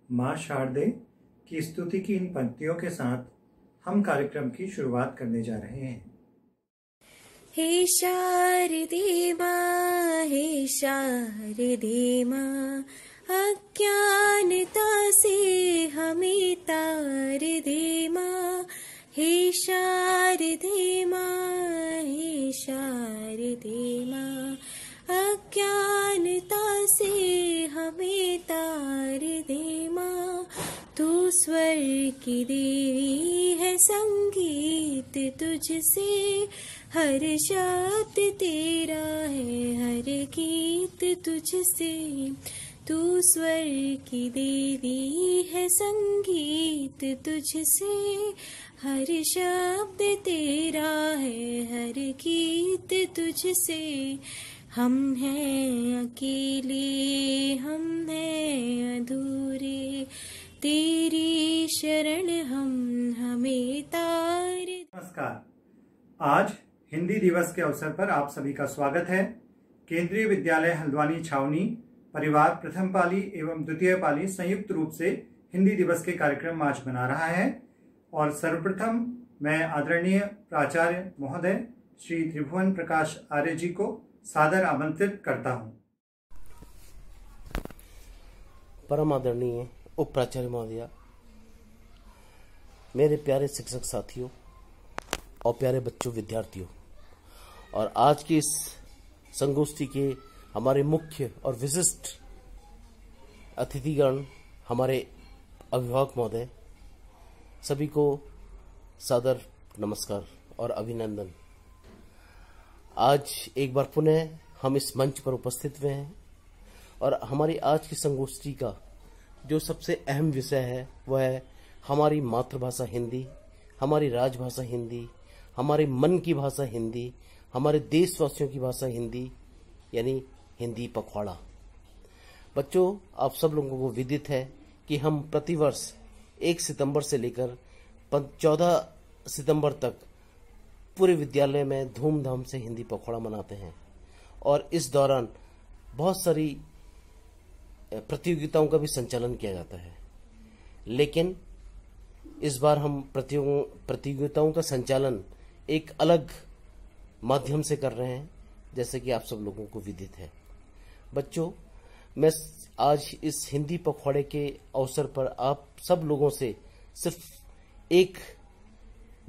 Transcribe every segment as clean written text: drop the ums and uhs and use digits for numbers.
माँ शारदे की स्तुति की इन पंक्तियों के साथ हम कार्यक्रम की शुरुआत करने जा रहे हैं। हे शारदे माँ, हे शारदे माँ, अज्ञानता से हमें तार दे माँ। हे शारदे माँ, हे शारदे माँ, अज्ञानता से हमें तार दे माँ। तू स्वर की देवी है, संगीत तुझसे हर शब्द तेरा है, हर गीत तुझसे। तू स्वर की देवी है, संगीत तुझसे हर शब्द तेरा है, हर गीत तुझसे। हम हैं अकेले, हम हैं अधूरे, तेरी शरण हम हमें तार। नमस्कार। आज हिंदी दिवस के अवसर पर आप सभी का स्वागत है। केंद्रीय विद्यालय हल्द्वानी छावनी परिवार प्रथम पाली एवं द्वितीय पाली संयुक्त रूप से हिंदी दिवस के कार्यक्रम आज मना रहा है और सर्वप्रथम मैं आदरणीय प्राचार्य महोदय श्री त्रिभुवन प्रकाश आर्य जी को सादर आमंत्रित करता हूं। परम आदरणीय उप प्राचार्य महोदया, मेरे प्यारे शिक्षक साथियों और प्यारे बच्चों विद्यार्थियों, और आज की इस संगोष्ठी के हमारे मुख्य और विशिष्ट अतिथिगण हमारे अभिभावक महोदय, सभी को सादर नमस्कार और अभिनंदन। आज एक बार पुनः हम इस मंच पर उपस्थित हुए हैं और हमारी आज की संगोष्ठी का जो सबसे अहम विषय है वह है हमारी मातृभाषा हिंदी, हमारी राजभाषा हिंदी, हमारे मन की भाषा हिंदी, हमारे देशवासियों की भाषा हिंदी, यानी हिंदी पखवाड़ा। बच्चों, आप सब लोगों को विदित है कि हम प्रतिवर्ष 1 सितंबर से लेकर 14 सितंबर तक पूरे विद्यालय में धूमधाम से हिंदी पखवाड़ा मनाते हैं और इस दौरान बहुत सारी प्रतियोगिताओं का भी संचालन किया जाता है। लेकिन इस बार हम प्रतियोगिताओं का संचालन एक अलग माध्यम से कर रहे हैं, जैसे कि आप सब लोगों को विदित है। बच्चों, मैं आज इस हिंदी पखवाड़े के अवसर पर आप सब लोगों से सिर्फ एक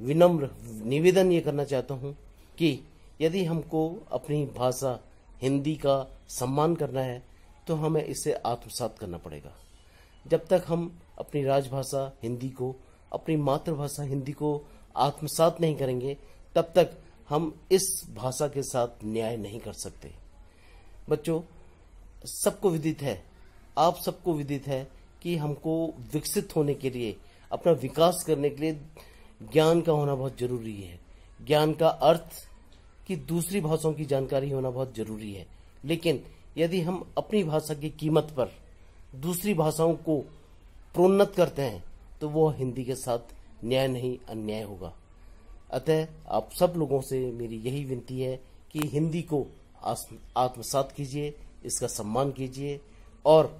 विनम्र निवेदन ये करना चाहता हूं कि यदि हमको अपनी भाषा हिंदी का सम्मान करना है तो हमें इसे आत्मसात करना पड़ेगा। जब तक हम अपनी राजभाषा हिंदी को, अपनी मातृभाषा हिंदी को आत्मसात नहीं करेंगे, तब तक हम इस भाषा के साथ न्याय नहीं कर सकते। बच्चों, सबको विदित है, आप सबको विदित है कि हमको विकसित होने के लिए, अपना विकास करने के लिए ज्ञान का होना बहुत जरूरी है। ज्ञान का अर्थ कि दूसरी भाषाओं की जानकारी होना बहुत जरूरी है। लेकिन यदि हम अपनी भाषा की कीमत पर दूसरी भाषाओं को प्रोन्नत करते हैं तो वो हिंदी के साथ न्याय नहीं, अन्याय होगा। अतः आप सब लोगों से मेरी यही विनती है कि हिंदी को आत्मसात कीजिए, इसका सम्मान कीजिए और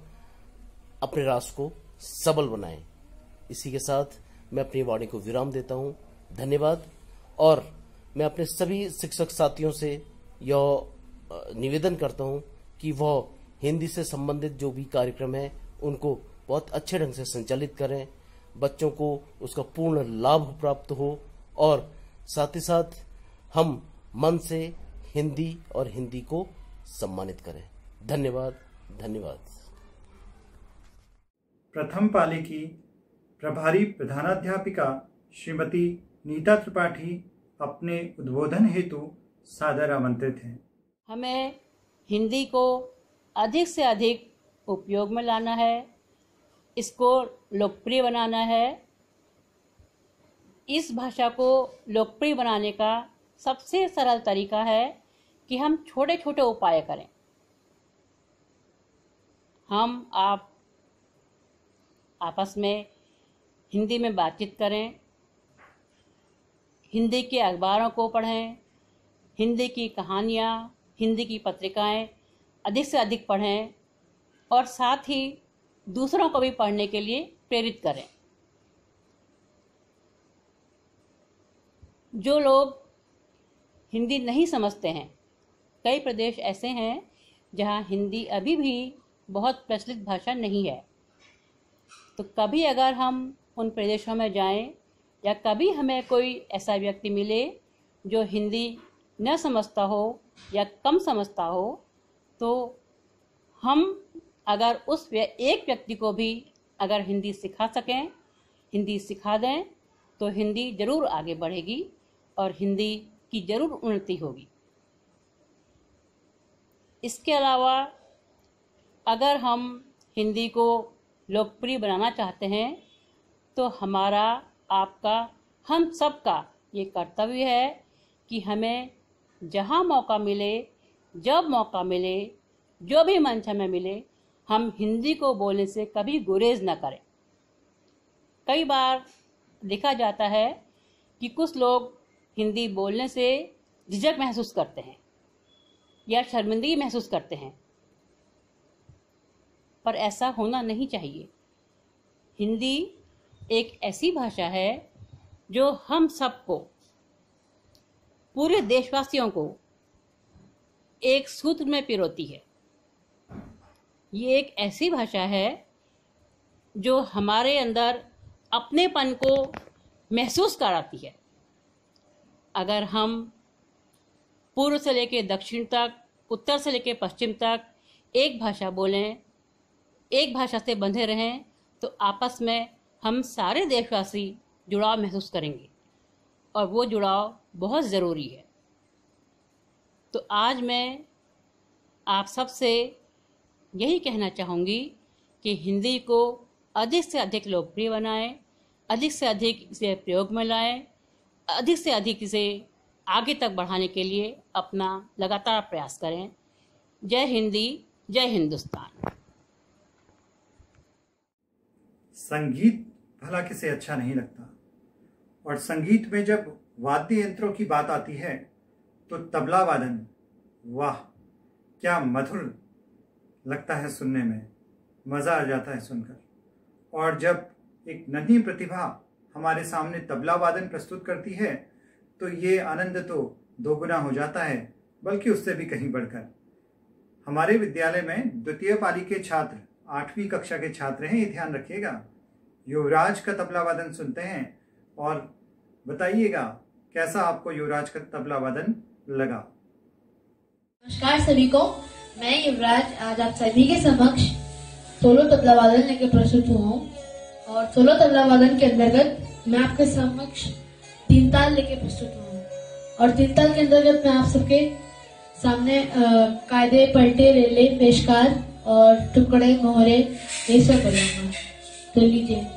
अपने राष्ट्र को सबल बनाएं। इसी के साथ मैं अपनी वाणी को विराम देता हूं। धन्यवाद। और मैं अपने सभी शिक्षक साथियों से यह निवेदन करता हूं कि वह हिंदी से संबंधित जो भी कार्यक्रम है उनको बहुत अच्छे ढंग से संचालित करें, बच्चों को उसका पूर्ण लाभ प्राप्त हो और साथ ही साथ हम मन से हिंदी और हिंदी को सम्मानित करें। धन्यवाद। धन्यवाद। प्रथम पाली की प्रभारी प्रधानाध्यापिका श्रीमती नीता त्रिपाठी अपने उद्बोधन हेतु सादर आमंत्रित हैं। हमें हिंदी को अधिक से अधिक उपयोग में लाना है, इसको लोकप्रिय बनाना है। इस भाषा को लोकप्रिय बनाने का सबसे सरल तरीका है कि हम छोटे छोटे उपाय करें। हम आप आपस में हिंदी में बातचीत करें, हिंदी के अखबारों को पढ़ें, हिंदी की कहानियाँ, हिंदी की पत्रिकाएं अधिक से अधिक पढ़ें और साथ ही दूसरों को भी पढ़ने के लिए प्रेरित करें। जो लोग हिंदी नहीं समझते हैं, कई प्रदेश ऐसे हैं जहां हिंदी अभी भी बहुत प्रचलित भाषा नहीं है, तो कभी अगर हम उन प्रदेशों में जाएं या कभी हमें कोई ऐसा व्यक्ति मिले जो हिंदी न समझता हो या कम समझता हो, तो हम अगर उस एक व्यक्ति को भी अगर हिंदी सिखा सकें, हिंदी सिखा दें, तो हिंदी ज़रूर आगे बढ़ेगी और हिंदी की ज़रूर उन्नति होगी। इसके अलावा अगर हम हिंदी को लोकप्रिय बनाना चाहते हैं, तो हमारा, आपका, हम सबका ये कर्तव्य है कि हमें जहाँ मौका मिले, जब मौका मिले, जो भी मंच हमें मिले, हम हिंदी को बोलने से कभी गुरेज न करें। कई बार देखा जाता है कि कुछ लोग हिंदी बोलने से झिझक महसूस करते हैं या शर्मिंदगी महसूस करते हैं, पर ऐसा होना नहीं चाहिए। हिंदी एक ऐसी भाषा है जो हम सबको, पूरे देशवासियों को एक सूत्र में पिरोती है। ये एक ऐसी भाषा है जो हमारे अंदर अपनेपन को महसूस कराती है। अगर हम पूर्व से लेकर दक्षिण तक, उत्तर से लेकर पश्चिम तक एक भाषा बोलें, एक भाषा से बंधे रहें, तो आपस में हम सारे देशवासी जुड़ाव महसूस करेंगे और वो जुड़ाव बहुत ज़रूरी है। तो आज मैं आप सबसे यही कहना चाहूँगी कि हिंदी को अधिक से अधिक लोकप्रिय बनाएं, अधिक से अधिक इसे प्रयोग में लाएं, अधिक से अधिक इसे आगे तक बढ़ाने के लिए अपना लगातार प्रयास करें। जय हिंदी, जय हिंदुस्तान। संगीत भला किसे अच्छा नहीं लगता, और संगीत में जब वाद्य यंत्रों की बात आती है तो तबला वादन, वाह क्या मधुर लगता है सुनने में, मज़ा आ जाता है सुनकर। और जब एक नन्ही प्रतिभा हमारे सामने तबला वादन प्रस्तुत करती है तो ये आनंद तो दोगुना हो जाता है, बल्कि उससे भी कहीं बढ़कर। हमारे विद्यालय में द्वितीय पाली के छात्र 8वीं कक्षा के छात्र हैं, ये ध्यान रखिएगा। युवराज का तबला वादन सुनते हैं और बताइएगा कैसा आपको युवराज का तबला वादन लगा। नमस्कार सभी को, मैं युवराज आज आप सभी के समक्ष सोलो तबला वादन लेकर प्रस्तुत हुआ हूँ। और सोलो तबला वादन के अंतर्गत मैं आपके समक्ष 3 ताल लेके प्रस्तुत हुआ हूँ। और 3 ताल के अंतर्गत मैं आप सबके सामने कायदे, पलटे, रेले, पेशकार और टुकड़े, मोहरे ये सब करूँगा। तो लीजिए।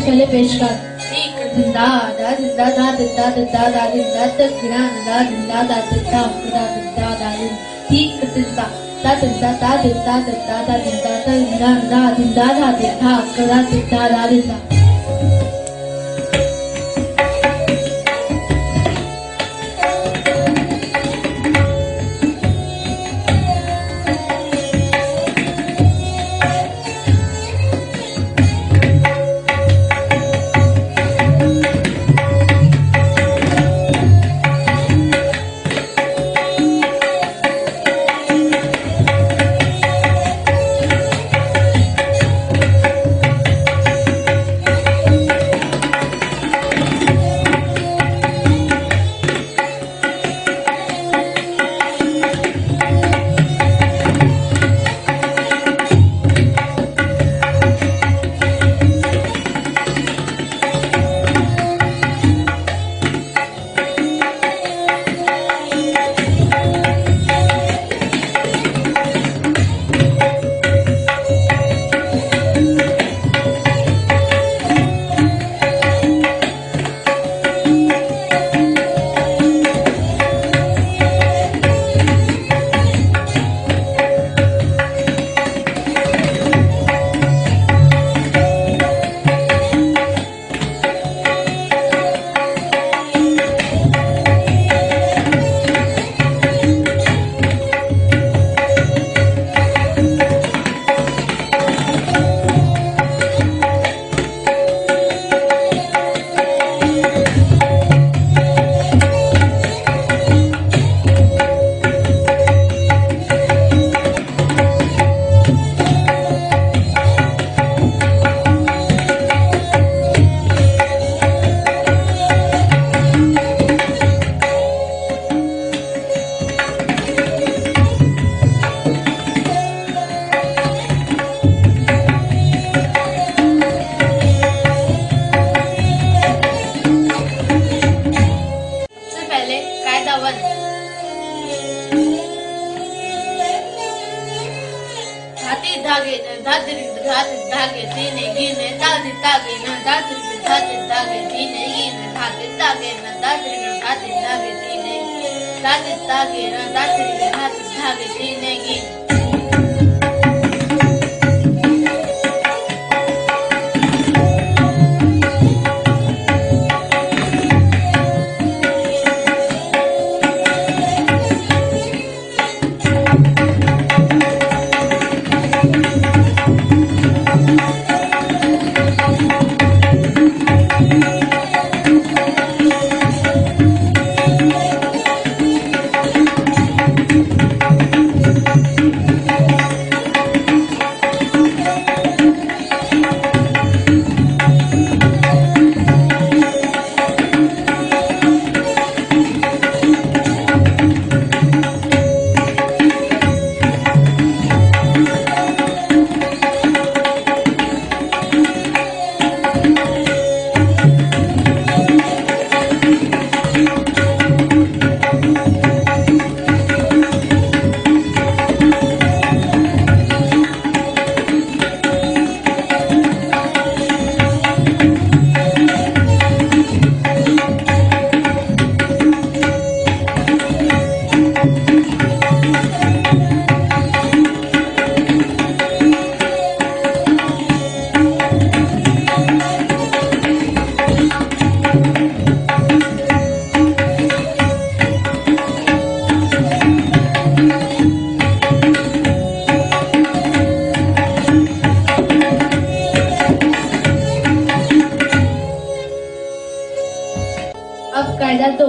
पहले पेशकार जिंदा दा जिंदा दा जिंदा जिंदा दा जिंदा तकना दा जिंदा दा जिंदा खुदा जिंदा दा ठीक जिंदा दा जिंदा दा जिंदा जिंदा दा जिंदा जिंदा दा जिंदा दा जिंदा खुदा जिंदा दा जिंदा। पहले कायदा 1। धाती धागे न धात्री धाती धागे दीने गिने धाती धागे न धात्री धाती धागे दीने गिने धाती धागे न धात्री धाती धागे दीने धाती धागे न धात्री धाती धागे दीने गिने। कायदा 2।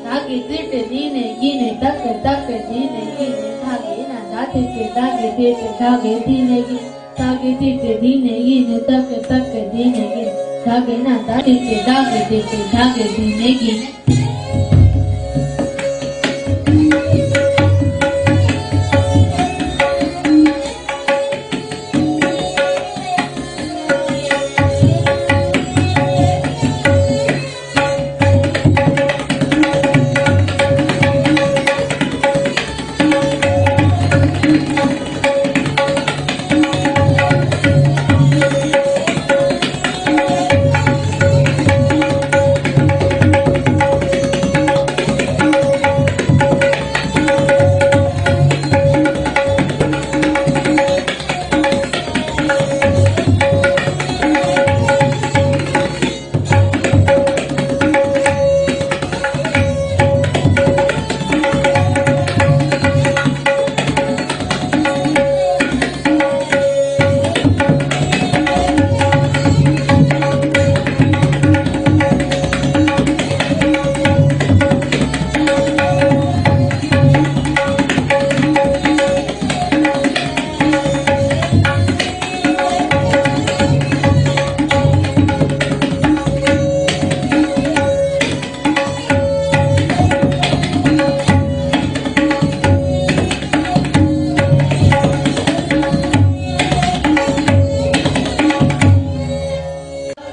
धागे तीट दीने गिने तक तक दीने गिने धागे ना धाते के धागे तीट धागे दीने गिने धागे तीट दीने गिने तक तक दीने गिने धागे ना धाते के धागे तीट धागे दीने गिने।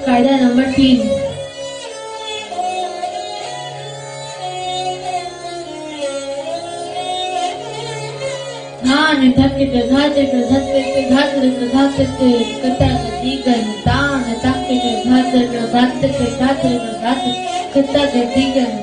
कायदा नंबर 3। धान धके धाते धते धाते धाते कता दीगन दान धके धाते धाते धाते धाते कता दीगन।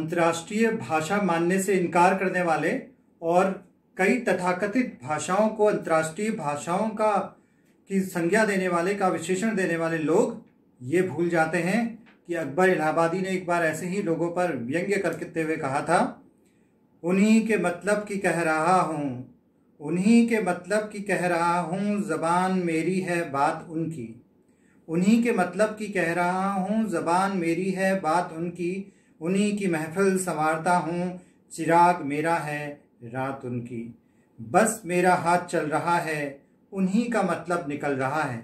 अंतर्राष्ट्रीय भाषा मानने से इनकार करने वाले और कई तथाकथित भाषाओं को अंतर्राष्ट्रीय भाषाओं की संज्ञा देने वाले, का विशेषण देने वाले लोग ये भूल जाते हैं कि अकबर इलाहाबादी ने एक बार ऐसे ही लोगों पर व्यंग्य करते हुए कहा था, उन्हीं के मतलब की कह रहा हूँ, उन्हीं के मतलब की कह रहा हूँ, ज़बान मेरी है बात उनकी। उन्हीं के मतलब की कह रहा हूँ, ज़बान मेरी है बात उनकी। उन्हीं की महफिल संवारता हूँ, चिराग मेरा है रात उनकी। बस मेरा हाथ चल रहा है, उन्हीं का मतलब निकल रहा है।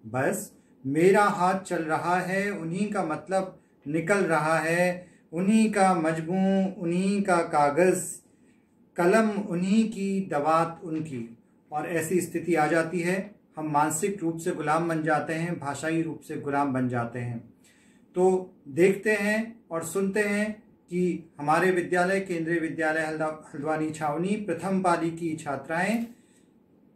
बस मेरा हाथ चल रहा है, उन्हीं का मतलब निकल रहा है। उन्हीं का मजमू, उन्हीं का कागज़ कलम, उन्हीं की दवात उनकी। और ऐसी स्थिति आ जाती है, हम मानसिक रूप से गुलाम बन जाते हैं, भाषाई रूप से गुलाम बन जाते हैं। तो देखते हैं और सुनते हैं कि हमारे विद्यालय, केंद्रीय विद्यालय हल्द्वानी छावनी प्रथम पाली की छात्राएं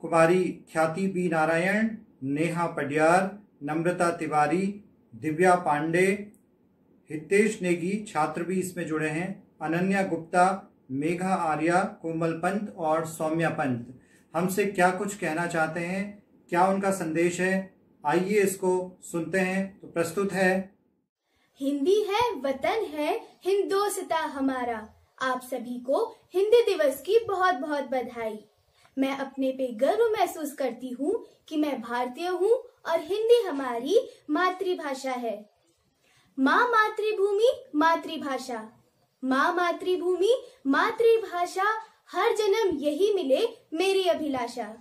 कुमारी ख्याति बी नारायण, नेहा पडियार, नम्रता तिवारी, दिव्या पांडे, हितेश नेगी छात्र भी इसमें जुड़े हैं, अनन्या गुप्ता, मेघा आर्या, कोमल पंत और सौम्या पंत हमसे क्या कुछ कहना चाहते हैं, क्या उनका संदेश है, आइए इसको सुनते हैं। तो प्रस्तुत है। हिंदी है, वतन है, हिंदोस्तां हमारा। आप सभी को हिंदी दिवस की बहुत बहुत बधाई। मैं अपने पे गर्व महसूस करती हूँ कि मैं भारतीय हूँ और हिंदी हमारी मातृभाषा है। माँ मातृभूमि मातृभाषा, माँ मातृभूमि मातृभाषा, हर जन्म यही मिले मेरी अभिलाषा।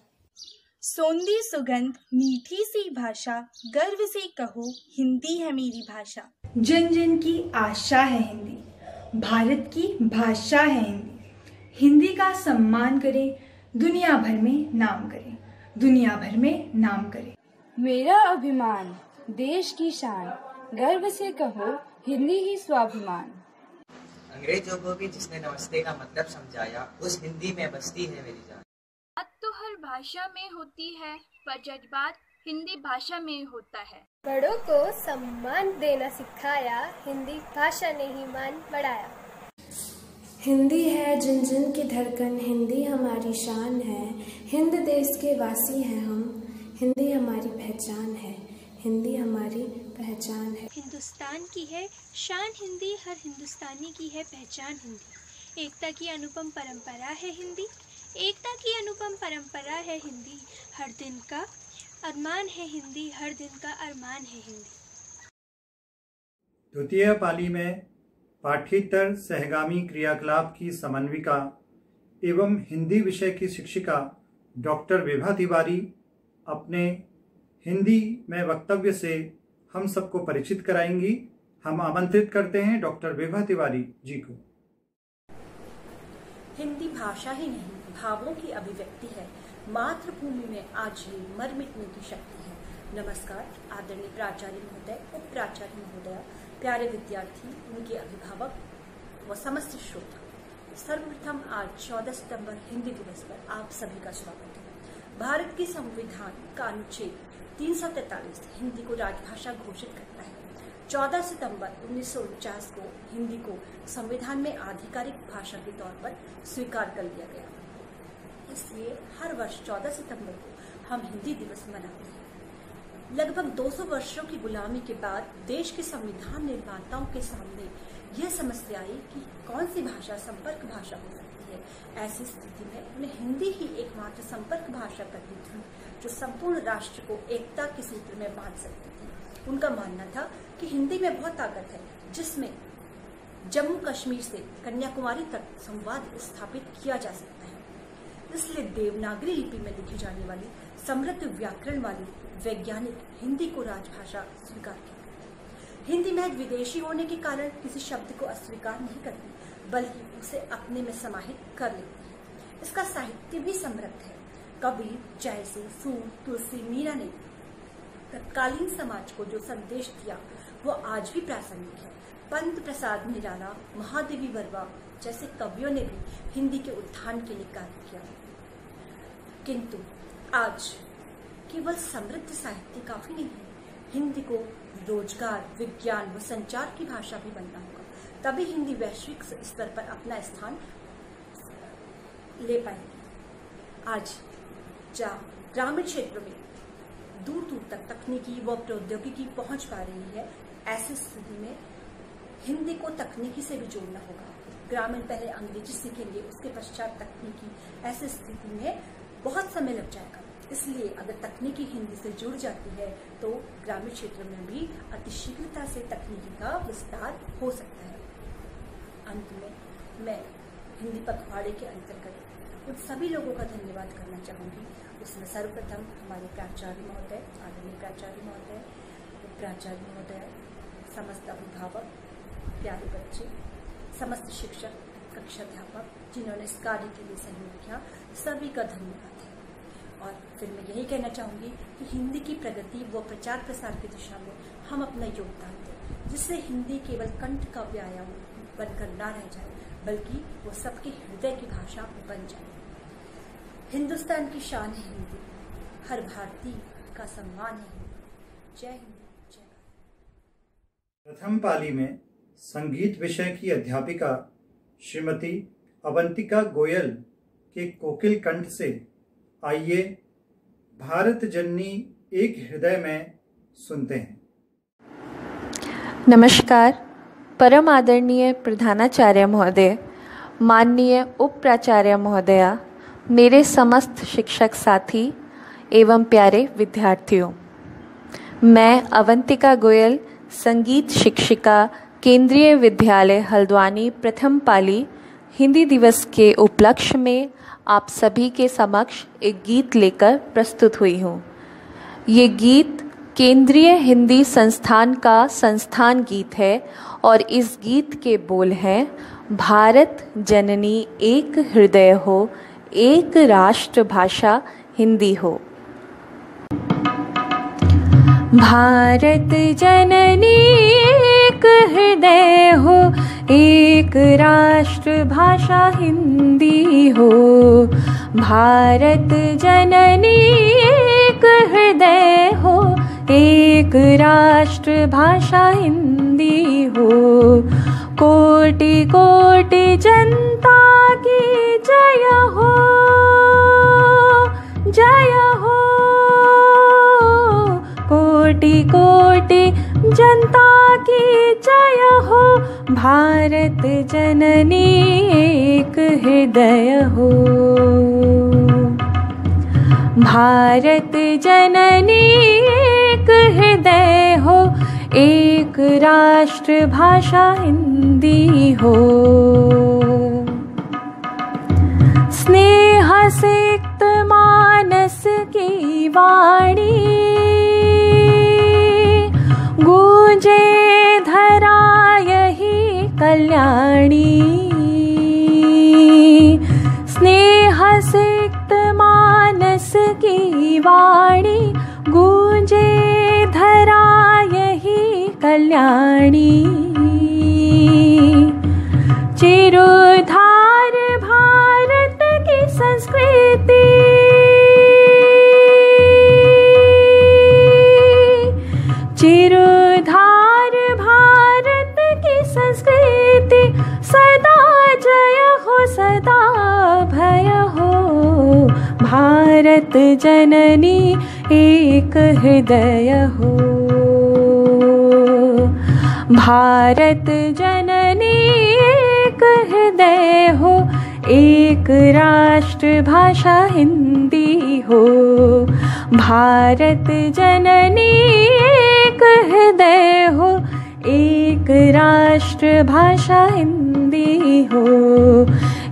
सोंधी सुगंध मीठी सी भाषा, गर्व से कहो हिंदी है मेरी भाषा। जन जन की आशा है हिंदी, भारत की भाषा है हिंदी। हिंदी का सम्मान करें, दुनिया भर में नाम करें, दुनिया भर में नाम करें। मेरा अभिमान, देश की शान, गर्व से कहो हिंदी ही स्वाभिमान। अंग्रेजों को भी जिसने नमस्ते का मतलब समझाया, उस हिंदी में बसती है मेरी जान। बात तो हर भाषा में होती है, पर जज्बात हिंदी भाषा में होता है। बड़ों को सम्मान देना सिखाया, हिंदी भाषा ने ही मान बढ़ाया। हिंदी है जिन जिन की धड़कन, हिंदी हमारी शान है। हिंद देश के वासी हैं हम, हिंदी हमारी पहचान है, हिंदी हमारी पहचान है। हिंदुस्तान की है शान हिंदी, हर हिंदुस्तानी की है पहचान हिंदी। एकता की अनुपम परंपरा है हिंदी, एकता की अनुपम परंपरा है हिंदी। हर दिन का अरमान है हिंदी, हर दिन का अरमान है हिंदी। द्वितीय पाली में पाठ्येतर सहगामी क्रियाकलाप की समन्विका एवं हिंदी विषय की शिक्षिका डॉक्टर विभा तिवारी अपने हिंदी में वक्तव्य से हम सबको परिचित कराएंगी। हम आमंत्रित करते हैं डॉक्टर विभा तिवारी जी को। हिंदी भाषा ही नहीं, भावों की अभिव्यक्ति है। मातृभूमि में आज भी मर मिटने की शक्ति है। नमस्कार आदरणीय प्राचार्य महोदय, उप प्राचार्य महोदय, प्यारे विद्यार्थी, उनके अभिभावक व समस्त श्रोता। सर्वप्रथम आज 14 सितंबर हिंदी दिवस पर आप सभी का स्वागत है। भारत की संविधान का अनुच्छेद 343 हिंदी को राजभाषा घोषित करता है। 14 सितंबर 1949 को हिंदी को संविधान में आधिकारिक भाषा के तौर पर स्वीकार कर लिया गया। इसलिए हर वर्ष 14 सितंबर को हम हिंदी दिवस मनाते हैं। लगभग 200 वर्षों की गुलामी के बाद देश के संविधान निर्माताओं के सामने यह समस्या आई कि कौन सी भाषा संपर्क भाषा हो सकती है। ऐसी स्थिति में उन्हें हिंदी ही एकमात्र संपर्क भाषा करनी थी जो संपूर्ण राष्ट्र को एकता के सूत्र में बांध सकती थी। उनका मानना था कि हिंदी में बहुत ताकत है, जिसमें जम्मू कश्मीर से कन्याकुमारी तक संवाद स्थापित किया जा सकता है। इसलिए देवनागरी लिपि में लिखी जाने वाली समृद्ध व्याकरण वाली वैज्ञानिक हिंदी को राजभाषा स्वीकार की। हिंदी महज विदेशी होने के कारण किसी शब्द को अस्वीकार नहीं करती, बल्कि उसे अपने में समाहित कर लेती है। इसका साहित्य भी समृद्ध है। कबीर, जयसिंह, सूर, तुलसी, मीरा ने तत्कालीन समाज को जो संदेश दिया वो आज भी प्रासंगिक है। पंत प्रसाद निराला, महादेवी वर्मा जैसे कवियों ने भी हिंदी के उत्थान के लिए कार्य किया। किंतु आज केवल समृद्ध साहित्य काफी नहीं है। हिंदी को रोजगार, विज्ञान व संचार की भाषा भी बनना होगा। तभी हिंदी वैश्विक स्तर पर अपना स्थान ले पाएगी। आज जहाँ ग्रामीण क्षेत्र में दूर दूर तक तकनीकी व प्रौद्योगिकी पहुंच पा रही है, ऐसी स्थिति में हिंदी को तकनीकी से भी जोड़ना होगा। ग्रामीण पहले अंग्रेजी सीखेंगे, उसके पश्चात तकनीकी। ऐसी स्थिति में बहुत समय लग जाएगा। इसलिए अगर तकनीकी हिंदी से जुड़ जाती है तो ग्रामीण क्षेत्र में भी अतिशीघ्रता से तकनीकी का विस्तार हो सकता है। अंत में मैं हिंदी पखवाड़े के अंतर्गत उन सभी लोगों का धन्यवाद करना चाहूंगी। उसमें सर्वप्रथम हमारे प्राचार्य महोदय, आदरणीय प्राचार्य महोदय, प्राचार्य महोदय, समस्त अभिभावक, प्यारे बच्चे, समस्त शिक्षक, कक्षाध्यापक जिन्होंने इस कार्य के लिए सहयोग किया, सभी का धन्यवाद है। और फिर मैं यही कहना चाहूंगी कि हिंदी की प्रगति व प्रचार प्रसार की दिशा में हम अपना योगदान दें, जिससे हिंदी केवल कंठ का व्यायाम बनकर ना रह जाए, बल्कि वो सबके हृदय की भाषा बन जाए। हिंदुस्तान की शान है हिंदी, हर भारतीय का सम्मान है हिंदी। जय हिंद, जय भारत। प्रथम पाली में संगीत विषय की अध्यापिका श्रीमती अवंतिका गोयल के कोकिल कंठ से आइए भारत जननी एक हृदय में सुनते हैं। नमस्कार। परम आदरणीय प्रधानाचार्य महोदय, माननीय उप प्राचार्य महोदया, मेरे समस्त शिक्षक साथी एवं प्यारे विद्यार्थियों, मैं अवंतिका गोयल, संगीत शिक्षिका, केंद्रीय विद्यालय हल्द्वानी प्रथम पाली, हिंदी दिवस के उपलक्ष्य में आप सभी के समक्ष एक गीत लेकर प्रस्तुत हुई हूँ। ये गीत केंद्रीय हिंदी संस्थान का संस्थान गीत है और इस गीत के बोल हैं, भारत जननी एक हृदय हो, एक राष्ट्र भाषा हिंदी हो। भारत जननी एक हृदय हो, एक राष्ट्र भाषा हिंदी हो। भारत जननी एक हृदय हो, एक राष्ट्र भाषा हिंदी हो। कोटि कोटि जनता की जय हो, जय हो। कोटि कोटि जनता की जय हो, भारत जननी एक हृदय हो। भारत जननी एक हृदय हो, एक राष्ट्र भाषा हिंदी हो। स्नेह सिक्त मानस की वाणी, गूंजे धरा यही कल्याणी। स्नेह सिक्त मानस की वाणी, गूंजे धरा यही कल्याणी। चिरोधार भारत की संस्कृति, चिरोधार भारत की संस्कृति, सदा जय हो, सदा भय हो। भारत जननी एक हृदय हो। भारत जननी एक हृदय हो, एक राष्ट्र भाषा हिंदी हो। भारत जननी एक हृदय हो, एक राष्ट्र भाषा हिंदी हो।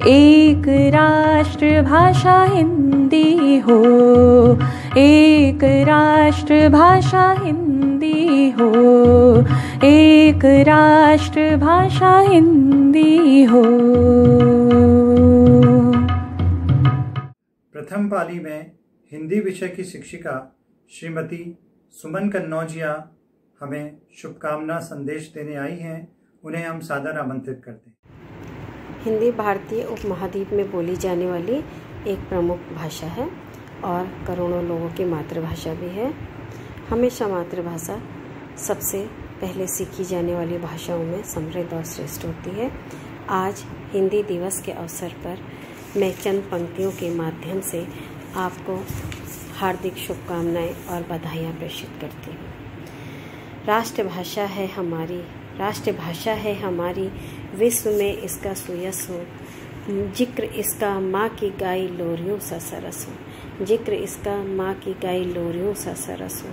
एक राष्ट्र भाषा हिंदी हो, एक राष्ट्र भाषा हिंदी हो। एक राष्ट्र भाषा हिंदी हो। प्रथम पाली में हिंदी विषय की शिक्षिका श्रीमती सुमन कन्नौजिया हमें शुभकामना संदेश देने आई हैं। उन्हें हम सादर आमंत्रित करते हैं। हिंदी भारतीय उपमहाद्वीप में बोली जाने वाली एक प्रमुख भाषा है और करोड़ों लोगों की मातृभाषा भी है। हमेशा मातृभाषा सबसे पहले सीखी जाने वाली भाषाओं में समृद्ध और श्रेष्ठ होती है। आज हिंदी दिवस के अवसर पर मैं चंद पंक्तियों के माध्यम से आपको हार्दिक शुभकामनाएं और बधाइयाँ प्रेषित करती हूँ। राष्ट्रभाषा है हमारी, विश्व में इसका सुयस हो, जिक्र इसका माँ की गाई लोरियों सा सरस हो, जिक्र इसका माँ की गाई लोरियों सा सरस हो।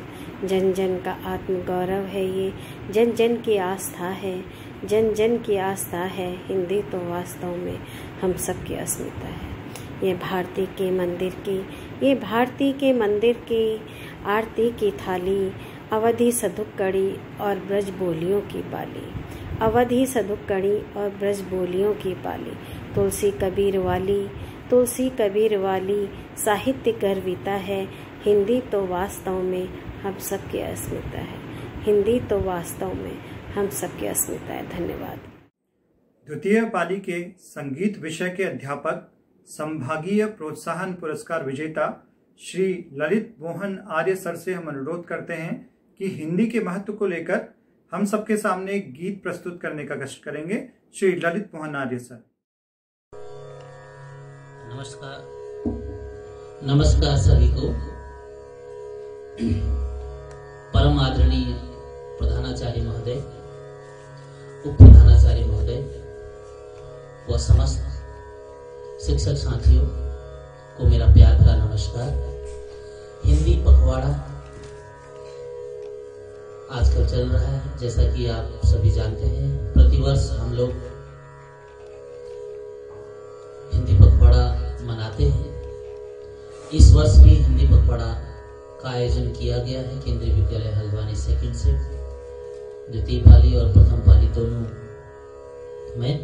जन जन का आत्मगौरव है ये, जन जन की आस्था है, जन जन की आस्था है। हिंदी तो वास्तव में हम सबकी अस्मिता है। ये भारती के मंदिर की आरती की थाली, अवधि सधुक कड़ी और ब्रज बोलियों की पाली, अवधि सधुक कड़ी और ब्रज बोलियों की पाली। तुलसी कबीर वाली साहित्य गर्विता है। हिंदी तो वास्तव में हम सबकी अस्मिता है, हिंदी तो वास्तव में हम सबकी अस्मिता है। धन्यवाद। द्वितीय पाली के संगीत विषय के अध्यापक, संभागीय प्रोत्साहन पुरस्कार विजेता श्री ललित मोहन आर्य सर से हम अनुरोध करते हैं कि हिंदी के महत्व को लेकर हम सबके सामने एक गीत प्रस्तुत करने का कष्ट करेंगे। श्री ललित मोहन आर्य सर। नमस्कार सभी को। परम आदरणीय प्रधानाचार्य महोदय, उप प्रधानाचार्य महोदय व समस्त शिक्षक साथियों को मेरा प्यार भरा नमस्कार। हिंदी पखवाड़ा आजकल चल रहा है, जैसा कि आप सभी जानते हैं। प्रतिवर्ष हम लोग हिंदी पखवाड़ा मनाते हैं। इस वर्ष भी हिंदी पखवाड़ा का आयोजन किया गया है केंद्रीय विद्यालय हल्द्वानी सेकंड से, द्वितीय पाली और प्रथम पाली दोनों में।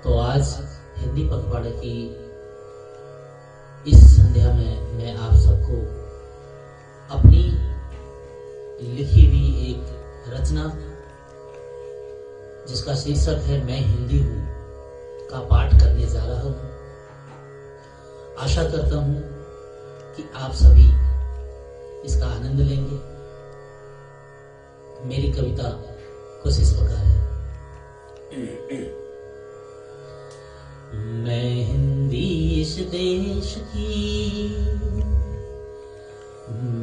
तो आज हिंदी पखवाड़े की इस संध्या में मैं आप सबको अपनी लिखी हुई एक रचना, जिसका शीर्षक है मैं हिंदी हूं, का पाठ करने जा रहा हूं। आशा करता हूं कि आप सभी इसका आनंद लेंगे। मेरी कविता कुछ इस प्रकार है। मैं हिंदी इस देश की,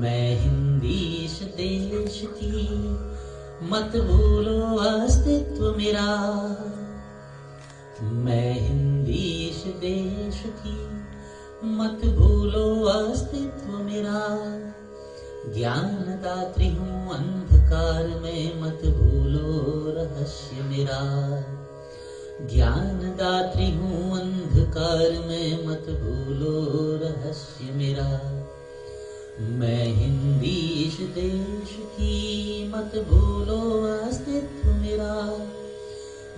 मैं हिंदी इस देश की, मत भूलो अस्तित्व मेरा। मैं हिंदी इस देश की, मत भूलो अस्तित्व मेरा। ज्ञानदात्री हूँ अंधकार में, मत भूलो रहस्य मेरा। ज्ञानदात्री हूँ अंधकार में, मत भूलो रहस्य मेरा। मैं हिंदी इस देश की, मत भूलो अस्तित्व मेरा।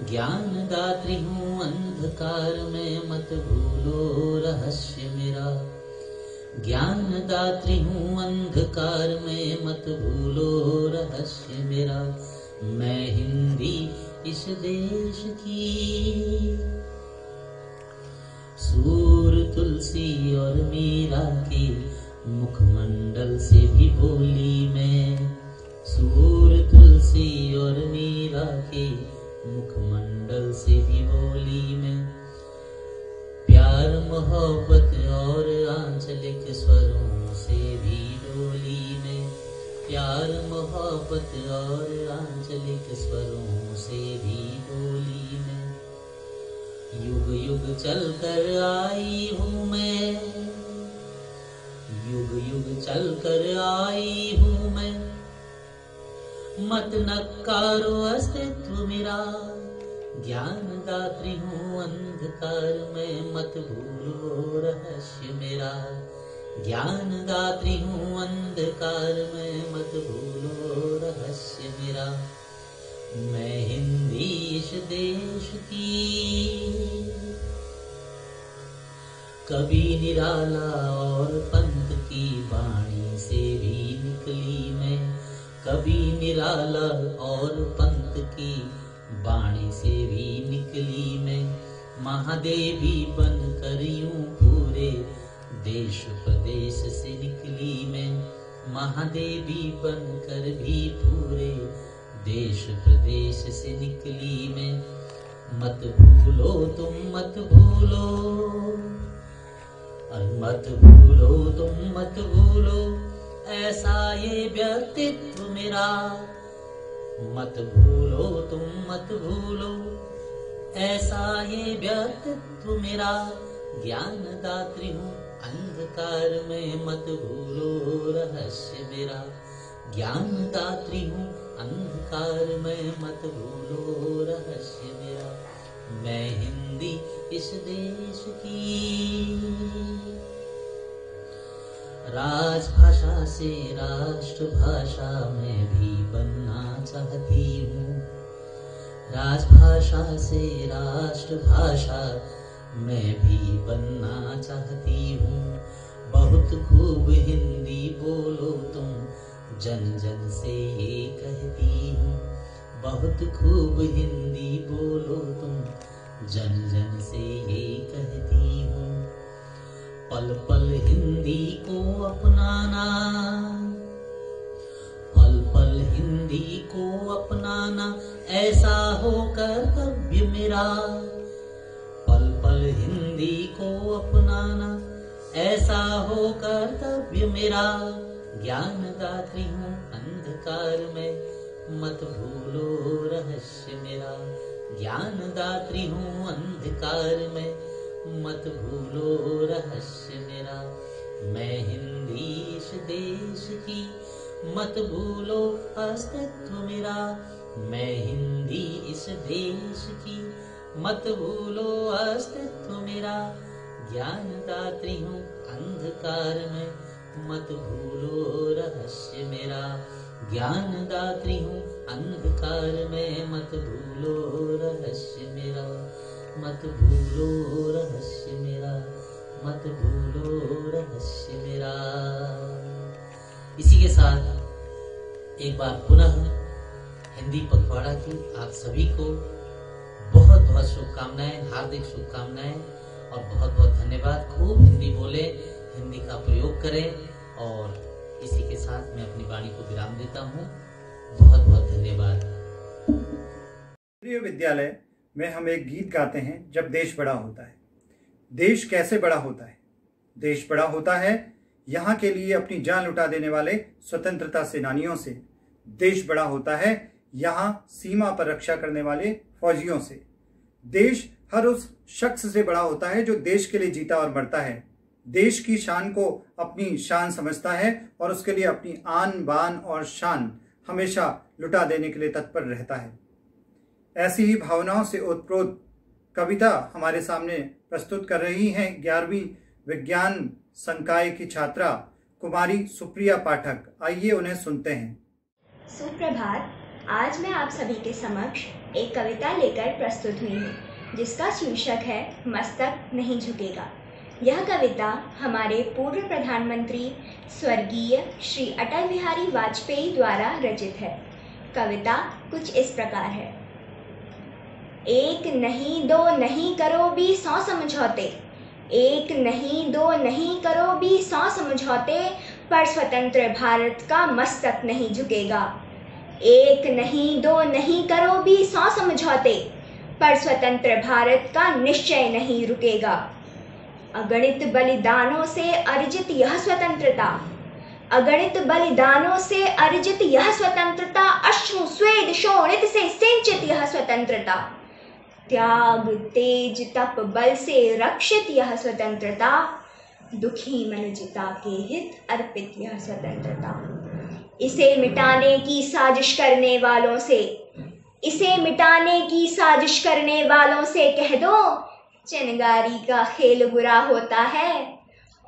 ज्ञानदात्री हूँ अंधकार में, मत भूलो रहस्य मेरा। ज्ञानदात्री हूँ अंधकार में, मत भूलो रहस्य मेरा। मैं हिंदी इस देश की। सूर तुलसी और मीरा के मुखमंडल से भी बोली मैं। सूर तुलसी और मीरा के मुखमंडल से भी बोली मैं। प्यार मोहब्बत और आंचलिक स्वरों से भी डोली मैं। प्यार मोहब्बत और आंचलिक स्वरों से भी डोली मैं। युग युग चल कर आई हूँ मैं, युग युग चल कर आई हूँ मैं। मत नकारो अस्तित्व मेरा। ज्ञानदात्री हूँ अंधकार में, मत भूलो रहस्य मेरा। ज्ञानदात्री हूँ अंधकार में, मत भूलो रहस्य मेरा। मैं हिंदी इस देश की। कभी निराला और पंथ की वाणी से भी निकली मैं। कभी निराला और पंथ की वाणी से भी निकली मैं। महादेवी बनकर यूं पूरे देश प्रदेश से निकली मैं। महादेवी बनकर भी पूरे देश प्रदेश से निकली मैं, मत भूलो तुम मत भूलो, और मत भूलो तुम मत भूलो ऐसा ये व्यक्तित्व मेरा, मत भूलो तुम मत भूलो ऐसा ये व्यक्तित्व मेरा, ज्ञान दात्री हूँ अंधकार में, मत भूलो रहस्य मेरा, ज्ञान दात्री हूँ अंधकार में, मत भूलो रहस्य मेरा। मैं हिंदी इस देश की राजभाषा से राष्ट्रभाषा में भी बनना चाहती हूँ, राजभाषा से राष्ट्रभाषा मैं भी बनना चाहती हूँ। बहुत खूब हिंदी बोलो तुम, जन जन से ये कहती हूँ, बहुत खूब हिंदी बोलो तुम, जन जन से ये कहती हूँ। पल पल हिंदी को अपनाना, पल पल हिंदी को अपनाना ऐसा हो कर्तव्य मेरा, पल पल हिंदी को अपनाना ऐसा हो कर्तव्य मेरा, ज्ञान दात्री हूँ अंधकार में, मत भूलो रहस्य मेरा, ज्ञान दात्री हूँ अंधकार में, मत भूलो रहस्य मेरा। मैं हिंदी इस देश की, मत भूलो अस्तित्व मेरा, मैं हिंदी इस देश की, मत भूलो अस्तित्व मेरा, ज्ञान दात्री हूँ अंधकार में, मत भूलो रहस्य मेरा, ज्ञान दात्री हूँ अंधकार में, मत भूलो रहस्य मेरा, मत भूलो रहस्य मेरा, मत भूलो रहस्य मेरा। इसी के साथ एक बार पुनः हिंदी पखवाड़ा की आप सभी को बहुत बहुत शुभकामनाएं, हार्दिक शुभकामनाएं और बहुत बहुत धन्यवाद। खूब हिंदी बोले, हिंदी का प्रयोग करें, और इसी के साथ मैं अपनी वाणी को विराम देता हूँ। बहुत बहुत धन्यवाद। केंद्रीय विद्यालय में हम एक गीत गाते हैं, जब देश बड़ा होता है। देश कैसे बड़ा होता है? देश बड़ा होता है यहाँ के लिए अपनी जान लुटा देने वाले स्वतंत्रता सेनानियों से। देश बड़ा होता है यहाँ सीमा पर रक्षा करने वाले फौजियों से। देश हर उस शख्स से बड़ा होता है जो देश के लिए जीता और मरता है, देश की शान को अपनी शान समझता है और उसके लिए अपनी आन बान और शान हमेशा लुटा देने के लिए तत्पर रहता है। ऐसी ही भावनाओं से ओतप्रोत कविता हमारे सामने प्रस्तुत कर रही हैं 11वीं विज्ञान संकाय की छात्रा कुमारी सुप्रिया पाठक। आइए उन्हें सुनते हैं। सुप्रभात। आज मैं आप सभी के समक्ष एक कविता लेकर प्रस्तुत हुई हूँ, जिसका शीर्षक है मस्तक नहीं झुकेगा। यह कविता हमारे पूर्व प्रधानमंत्री स्वर्गीय श्री अटल बिहारी वाजपेयी द्वारा रचित है। कविता कुछ इस प्रकार है। एक नहीं दो नहीं करो भी 100 समझौते, एक नहीं दो नहीं करो भी 100 समझौते, पर स्वतंत्र भारत का मस्तक नहीं झुकेगा। एक नहीं दो नहीं करो भी 100 समझौते, पर स्वतंत्र भारत का निश्चय नहीं रुकेगा। अगणित बलिदानों से अर्जित यह स्वतंत्रता, अगणित बलिदानों से अर्जित यह स्वतंत्रता, अश्रु स्वेद शोणित से सिंचित यह स्वतंत्रता, त्याग तेज तप बल से रक्षित यह स्वतंत्रता, दुखी मनुजता के हित अर्पित यह स्वतंत्रता। इसे मिटाने की साजिश करने वालों से, इसे मिटाने की साजिश करने वालों से कह दो, चिनगारी का खेल बुरा होता है।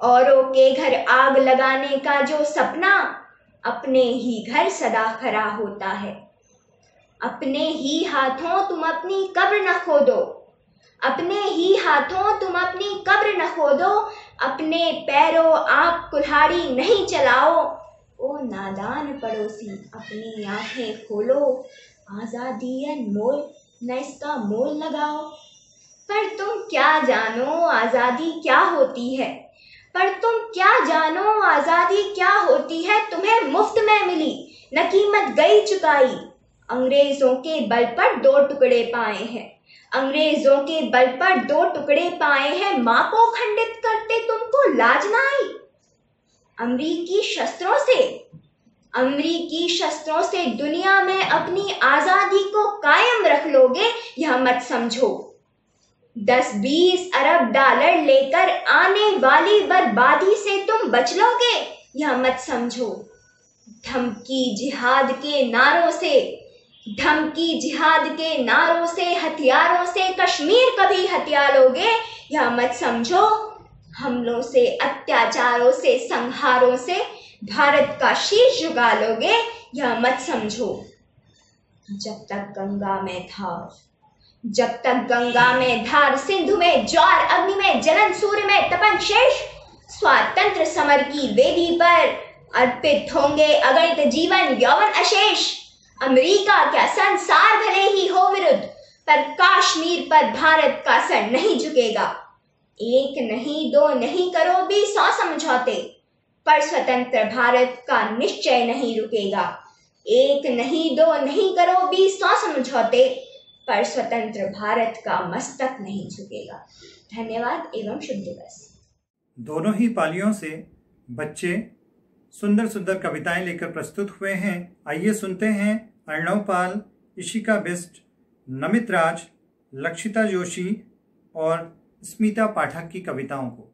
औरों के घर आग लगाने का जो सपना, अपने ही घर सदा खरा होता है। अपने ही हाथों तुम अपनी कब्र न खोदो, अपने ही हाथों तुम अपनी कब्र न खोदो, अपने पैरों आप कुल्हाड़ी नहीं चलाओ। ओ नादान पड़ोसी अपनी आंखें खोलो, आजादी अनमोल न इसका मोल लगाओ। पर तुम क्या जानो आजादी क्या होती है, पर तुम क्या जानो आजादी क्या होती है। तुम्हें मुफ्त में मिली न कीमत गई चुकाई, अंग्रेजों के बल पर 2 टुकड़े पाए हैं, अंग्रेजों के बल पर 2 टुकड़े पाए हैं, माँ को खंडित करते तुमको लाज ना आई। अमरीकी शस्त्रों से दुनिया में अपनी आजादी को कायम रख लोगे, यह मत समझो। 10-20 अरब डॉलर लेकर आने वाली बर्बादी से तुम बच लोगे, यह मत समझो। धमकी जिहाद के नारों से हथियारों से कश्मीर कभी हथिया लोगे, यह मत समझो। हमलों से, अत्याचारों से, संहारों से भारत का शीश झुका लोगे, यह मत समझो। जब तक गंगा में धार, सिंधु में ज्वार, अग्नि में जलन, सूर्य में तपन शेष, स्वातंत्र समर की वेदी पर अर्पित होंगे अगणित जीवन यौवन अशेष। अमेरिका क्या, संसार भले ही हो विरुद्ध, पर कश्मीर पर भारत का सर नहीं झुकेगा। 1 नहीं 2 नहीं करो भी 100 समझौते, पर स्वतंत्र भारत का निश्चय नहीं रुकेगा। 1 नहीं 2 नहीं करो भी 100 समझौते, पर स्वतंत्र भारत का मस्तक नहीं झुकेगा। धन्यवाद एवं शुभ दिवस। दोनों ही पालियों से बच्चे सुंदर सुंदर कविताएं लेकर प्रस्तुत हुए हैं। आइए सुनते हैं अर्णव पाल, इशिका बिस्ट, नमित राज, लक्षिता जोशी और स्मिता पाठक की कविताओं को।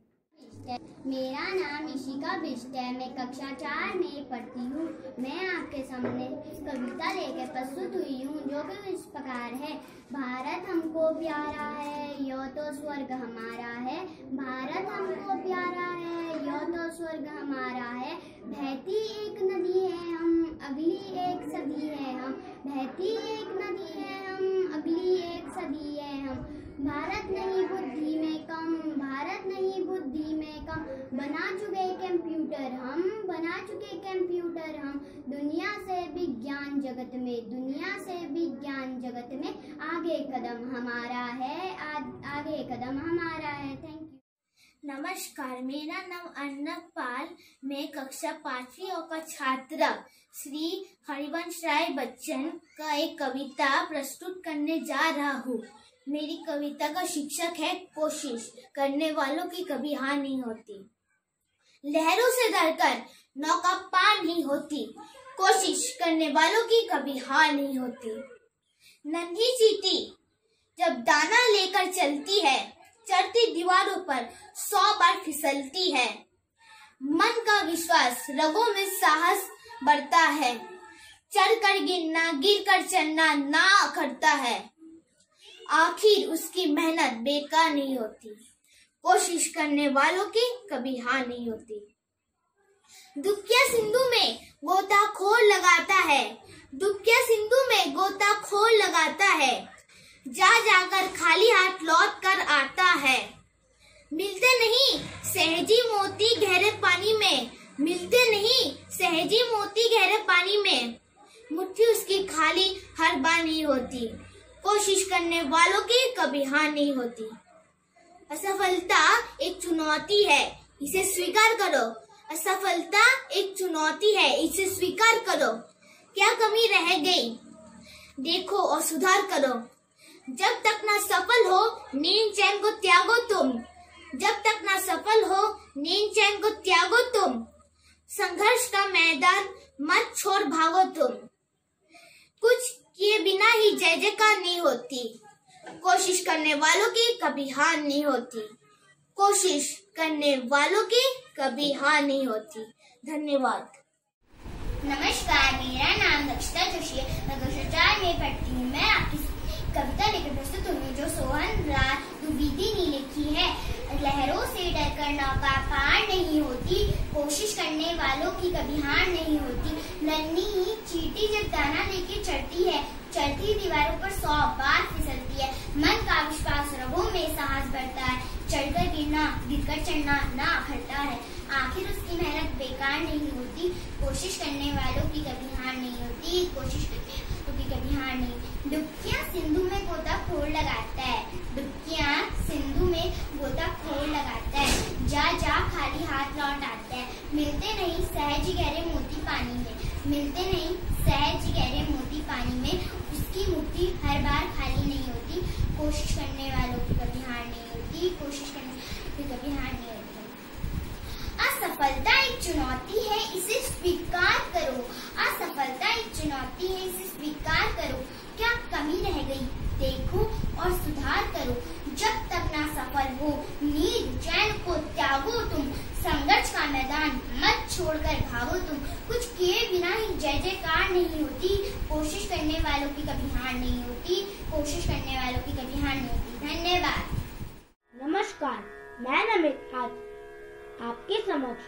मेरा नाम इशिका बिस्ट है, मैं कक्षा 4 में पढ़ती हूँ। मैं आपके सामने कविता लेकर प्रस्तुत हुई हूँ, जो कि इस प्रकार है। भारत हमको प्यारा है, यो तो स्वर्ग हमारा है। भारत हमको प्यारा है, यो तो स्वर्ग हमारा है। बहती एक नदी है हम, अगली एक सदी है हम। बहती एक नदी है हम, अगली एक सदी है हम। भारत नहीं बुद्धि में कम, भारत नहीं बुद्धि में कम। बना चुके कंप्यूटर हम, बना चुके कंप्यूटर हम। दुनिया से विज्ञान जगत में, दुनिया से विज्ञान जगत में आगे कदम हमारा है, आगे कदम हमारा है। Thank you. नमस्कार, मेरा नाम अर्णव पाल, मैं कक्षा 5वीं का छात्र श्री हरिवंश राय बच्चन का एक कविता प्रस्तुत करने जा रहा हूँ। मेरी कविता का शीर्षक है कोशिश करने वालों की कभी हार नहीं होती। लहरों से डरकर नौका पार नहीं होती, कोशिश करने वालों की कभी हार नहीं होती। नन्ही चींटी जब दाना लेकर चलती है, चढ़ती दीवारों पर 100 बार फिसलती है। मन का विश्वास, रगों में साहस बढ़ता है। चढ़कर गिरना, गिरकर चढ़ना ना अखरता है। आखिर उसकी मेहनत बेकार नहीं होती, कोशिश करने वालों की कभी हार नहीं होती। दुखिया सिंधु में गोताखोर लगाता है, दुखिया सिंधु में गोताखोर लगाता है। जा जाकर खाली हाथ लौट कर आता है। मिलते नहीं सहजी मोती गहरे पानी में, मिलते नहीं सहजी मोती गहरे पानी में। मुट्ठी उसकी खाली हर बार नहीं होती, कोशिश करने वालों की कभी हार नहीं होती। असफलता एक चुनौती है, इसे स्वीकार करो। असफलता एक चुनौती है, इसे स्वीकार करो। क्या कमी रह गई देखो और सुधार करो। जब तक ना सफल हो नींद चैन को त्यागो तुम, जब तक ना सफल हो नींद चैन को त्यागो तुम। संघर्ष का मैदान मत छोड़ भागो तुम। कुछ किए बिना ही जय जयकार नहीं होती, कोशिश करने वालों की कभी हार नहीं होती, कोशिश करने वालों की कभी हार नहीं होती। धन्यवाद। नमस्कार, मेरा नाम लक्षिता जोशी है, मैं कक्षा 4 में पढ़ती हूँ। मैं आपकी कविता लेकर प्रस्तुत हूँ, जो सोहन राज द्विवेदी ने लिखी है। लहरों से डरकर नौका पार नहीं होती, कोशिश करने वालों की कभी हार नहीं होती। नन्ही चींटी जब दाना लेके चढ़ती है, चढ़ती दीवारों पर 100 बार फिसलती है। मन का विश्वास, रगों में साहस बढ़ता है। चढ़कर गिरना, गिरकर चढ़ना ना अखरता है। आखिर उसकी मेहनत बेकार नहीं होती, कोशिश करने वालों की कभी हार नहीं होती, कोशिश करने वालों की कभी हार नहीं। डुबकियां सिंधु में गोताखोर लगाता है, डुबकियां सिंधु में गोताखोर लगाता है। जा जा खाली हाथ लौट आता है। मिलते नहीं सहज गहरे मोती पानी में, मिलते नहीं सहज गहरे मोती पानी में। वालों की कभी हार नहीं होती, कोशिश करने वालों की कभी हार नहीं होती। धन्यवाद। नमस्कार, मैं नमित आज आपके समक्ष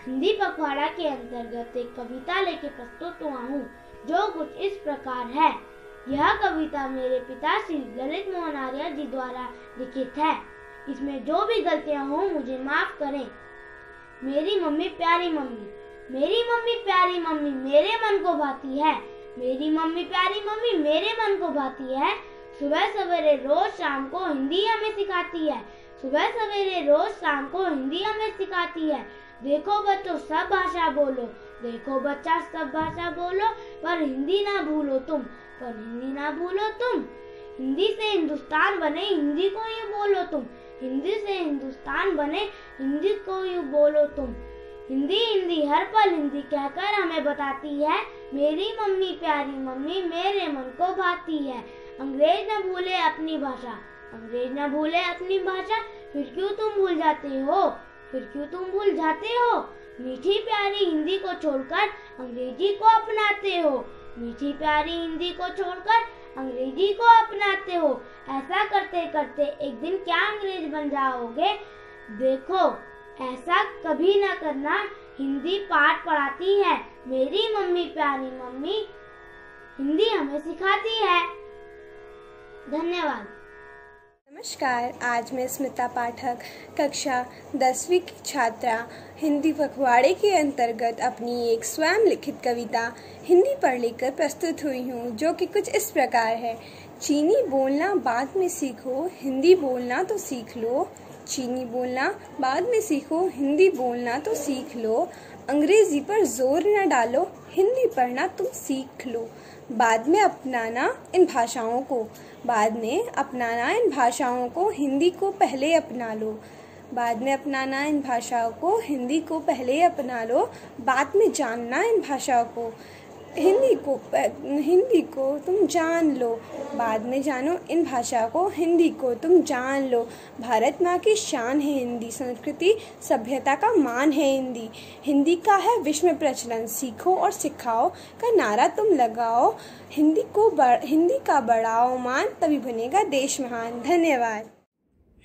हिंदी पखवाड़ा के अंतर्गत एक कविता लेके प्रस्तुत हुआ हूँ, जो कुछ इस प्रकार है। यह कविता मेरे पिता श्री ललित मोहन आर्य जी द्वारा लिखित है। इसमें जो भी गलतियाँ हों मुझे माफ करें। मेरी मम्मी प्यारी मम्मी, मेरी मम्मी प्यारी मम्मी मेरे मन को भाती है। मेरी मम्मी प्यारी मम्मी मेरे मन को भाती है। सुबह सवेरे रोज शाम को हिंदी हमें सिखाती है। सुबह सवेरे रोज शाम को हिंदी हमें सिखाती है। देखो बच्चों सब भाषा बोलो, देखो बच्चा सब भाषा बोलो, पर हिंदी ना भूलो तुम, पर हिंदी ना भूलो तुम। हिंदी से हिंदुस्तान बने हिंदी को यूँ बोलो तुम, हिंदी से हिंदुस्तान बने हिंदी को यूँ बोलो तुम। हिंदी हिंदी हर पल हिंदी कहकर हमें बताती है। मेरी मम्मी प्यारी मम्मी मेरे मन को भाती है। अंग्रेज न भूले अपनी भाषा, अंग्रेज न भूले अपनी भाषा, फिर क्यों तुम भूल जाते हो, फिर क्यों तुम भूल जाते हो। मीठी प्यारी हिंदी को छोड़कर अंग्रेजी को अपनाते हो, मीठी प्यारी हिंदी को छोड़कर अंग्रेजी को अपनाते हो। ऐसा करते करते एक दिन क्या अंग्रेज बन जाओगे। देखो ऐसा कभी न करना, हिंदी पाठ पढ़ाती है। मेरी मम्मी प्यारी मम्मी हिंदी हमें सिखाती है। धन्यवाद। नमस्कार, आज मैं स्मिता पाठक कक्षा 10वीं की छात्रा हिंदी पखवाड़े के अंतर्गत अपनी एक स्वयं लिखित कविता हिंदी पर लेकर प्रस्तुत हुई हूँ, जो कि कुछ इस प्रकार है। चीनी बोलना बाद में सीखो, हिंदी बोलना तो सीख लो। चीनी बोलना बाद में सीखो, हिंदी बोलना तो सीख लो। अंग्रेजी पर जोर न डालो, हिंदी पढ़ना तुम सीख लो। बाद में अपनाना इन भाषाओं को, बाद में अपनाना इन भाषाओं को, हिंदी को पहले अपना लो। बाद में अपनाना इन भाषाओं को, हिंदी को पहले अपना लो। बाद में जानना इन भाषाओं को, हिंदी को तुम जान लो। बाद में जानो इन भाषा को, हिंदी को तुम जान लो। भारत माँ की शान है हिंदी, संस्कृति सभ्यता का मान है हिंदी। हिंदी का है विश्व में प्रचलन, सीखो और सिखाओ का नारा तुम लगाओ। हिंदी का बढ़ाओ मान, तभी बनेगा देश महान। धन्यवाद।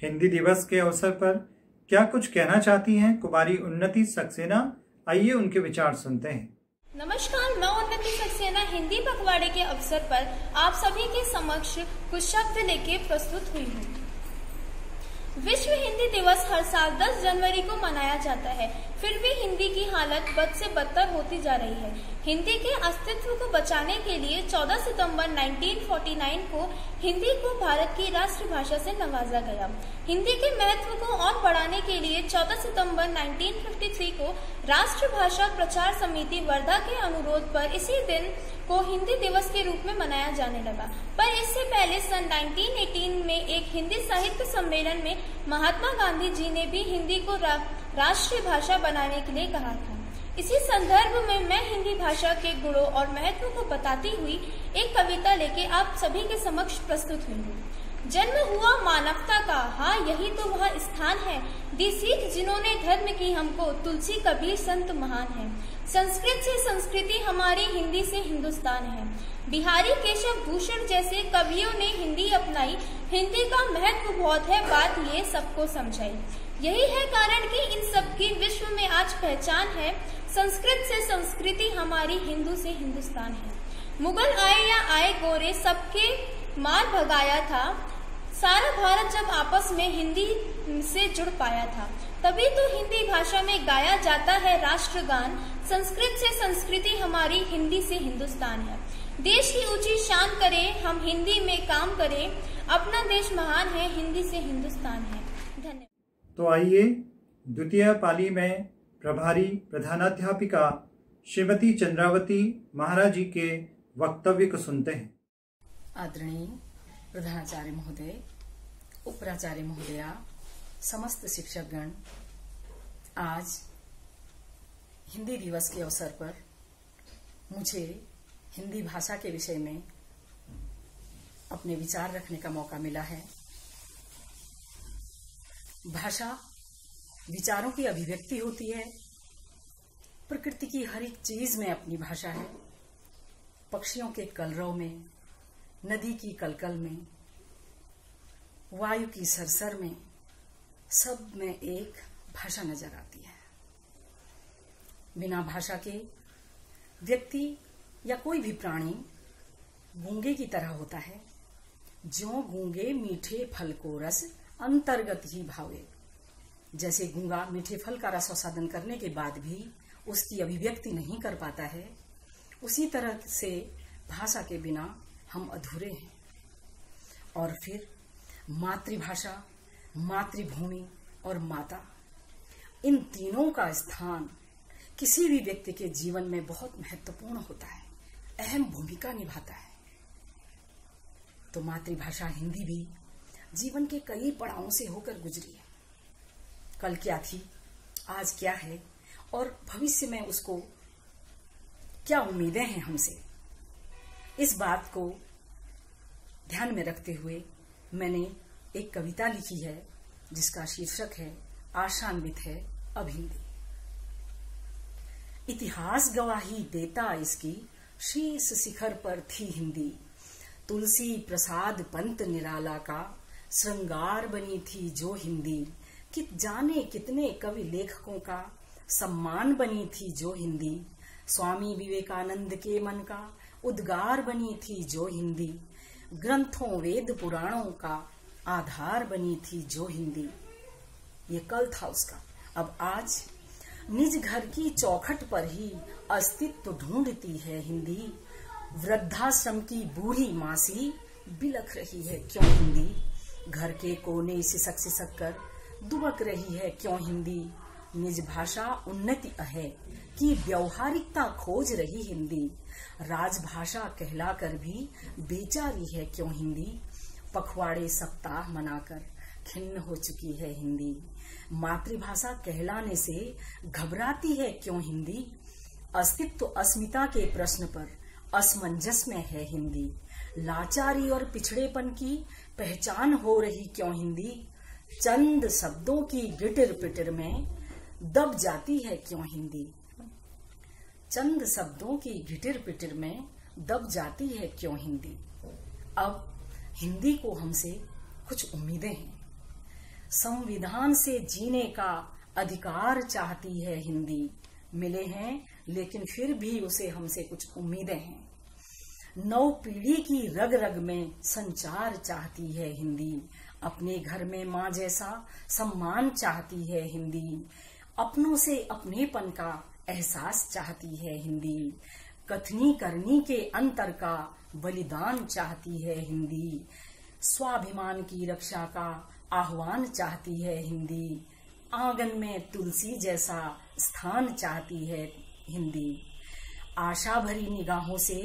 हिंदी दिवस के अवसर पर क्या कुछ कहना चाहती हैं कुमारी उन्नति सक्सेना? आइए उनके विचार सुनते हैं। नमस्कार, मैं उन्नति सक्सेना हिंदी पखवाड़े के अवसर पर आप सभी के समक्ष कुछ शब्द लेके प्रस्तुत हुई हूँ। विश्व हिंदी दिवस हर साल 10 जनवरी को मनाया जाता है, फिर भी हिंदी की हालत बद से बदतर होती जा रही है। हिंदी के अस्तित्व को बचाने के लिए 14 सितंबर 1949 को हिंदी को भारत की राष्ट्रभाषा से नवाजा गया। हिंदी के महत्व को और बढ़ाने के लिए 14 सितंबर 1953 को राष्ट्रभाषा प्रचार समिति वर्धा के अनुरोध पर इसी दिन को हिंदी दिवस के रूप में मनाया जाने लगा। पर इससे पहले सन 1918 में एक हिंदी साहित्य सम्मेलन में महात्मा गांधी जी ने भी हिंदी को राष्ट्रीय भाषा बनाने के लिए कहा था। इसी संदर्भ में मैं हिंदी भाषा के गुणों और महत्व को बताती हुई एक कविता लेके आप सभी के समक्ष प्रस्तुत हुई हूँ। जन्म हुआ मानवता का, हाँ यही तो वह स्थान है, दी सीख जिन्होंने धर्म की हमको, तुलसी कबीर संत महान है। संस्कृत से संस्कृति हमारी, हिंदी से हिंदुस्तान है। बिहारी केशव भूषण जैसे कवियों ने हिंदी अपनाई, हिंदी का महत्व बहुत है, बात ये सबको समझाई। यही है कारण कि इन सबकी विश्व में आज पहचान है। संस्कृत से संस्कृति हमारी, हिंदू से हिंदुस्तान है। मुगल आए या आए गोरे, सबके मार भगाया था। सारा भारत जब आपस में हिंदी से जुड़ पाया था, तभी तो हिंदी भाषा में गाया जाता है राष्ट्रगान। संस्कृत से संस्कृति हमारी, हिंदी से हिंदुस्तान है। देश की ऊंची शान करें, हम हिंदी में काम करें, अपना देश महान है, हिंदी से हिंदुस्तान है। धन्यवाद। तो आइए द्वितीय पाली में प्रभारी प्रधानाध्यापिका श्रीमती चंद्रावती महाराज जी के वक्तव्य को सुनते हैं। आदरणीय प्रधानाचार्य महोदय, उप प्राचार्य महोदया, समस्त शिक्षकगण, आज हिंदी दिवस के अवसर पर मुझे हिंदी भाषा के विषय में अपने विचार रखने का मौका मिला है। भाषा विचारों की अभिव्यक्ति होती है। प्रकृति की हर एक चीज में अपनी भाषा है। पक्षियों के कलरव में, नदी की कलकल में, वायु की सरसर में, सब में एक भाषा नजर आती है। बिना भाषा के व्यक्ति या कोई भी प्राणी गूंगे की तरह होता है। ज्यों गूंगे मीठे फल को रस अंतर्गत ही भावे। जैसे गूंगा मीठे फल का रस आस्वादन करने के बाद भी उसकी अभिव्यक्ति नहीं कर पाता है, उसी तरह से भाषा के बिना हम अधूरे हैं। और फिर मातृभाषा, मातृभूमि और माता, इन तीनों का स्थान किसी भी व्यक्ति के जीवन में बहुत महत्वपूर्ण होता है, अहम भूमिका निभाता है। तो मातृभाषा हिंदी भी जीवन के कई पड़ावों से होकर गुजरी है। कल क्या थी, आज क्या है और भविष्य में उसको क्या उम्मीदें हैं हमसे, इस बात को ध्यान में रखते हुए मैंने एक कविता लिखी है जिसका शीर्षक है आशान्वित है अब हिंदी। इतिहास गवाही देता इसकी, शीर्ष शिखर पर थी हिंदी। तुलसी प्रसाद पंत निराला का श्रृंगार बनी थी जो हिंदी। कित जाने कितने कवि लेखकों का सम्मान बनी थी जो हिंदी। स्वामी विवेकानंद के मन का उद्गार बनी थी जो हिंदी। ग्रंथों वेद पुराणों का आधार बनी थी जो हिंदी। ये कल था उसका। अब आज निज घर की चौखट पर ही अस्तित्व ढूंढती है हिंदी। वृद्धाश्रम की बूढ़ी मासी बिलख रही है क्यों हिंदी। घर के कोने सिसक सिसक कर दुबक रही है क्यों हिंदी। निज भाषा उन्नति है कि व्यवहारिकता खोज रही हिंदी। राजभाषा कहलाकर भी बेचारी है क्यों हिंदी। पखवाड़े सप्ताह मनाकर खिन्न हो चुकी है हिंदी। मातृभाषा कहलाने से घबराती है क्यों हिंदी। अस्तित्व अस्मिता के प्रश्न पर असमंजस में है हिंदी। लाचारी और पिछड़ेपन की पहचान हो रही क्यों हिंदी। चंद शब्दों की गिटिर पिटिर में दब जाती है क्यों हिंदी। चंद शब्दों की गिटिर पिटिर में दब जाती है क्यों हिंदी। अब हिंदी को हमसे कुछ उम्मीदें हैं। संविधान से जीने का अधिकार चाहती है हिंदी। मिले हैं लेकिन फिर भी उसे हमसे कुछ उम्मीदें हैं। नव पीढ़ी की रग रग में संचार चाहती है हिंदी। अपने घर में माँ जैसा सम्मान चाहती है हिंदी। अपनों से अपनेपन का एहसास चाहती है हिंदी। कथनी करनी के अंतर का बलिदान चाहती है हिंदी। स्वाभिमान की रक्षा का आह्वान चाहती है हिंदी। आंगन में तुलसी जैसा स्थान चाहती है हिंदी। आशा भरी निगाहों से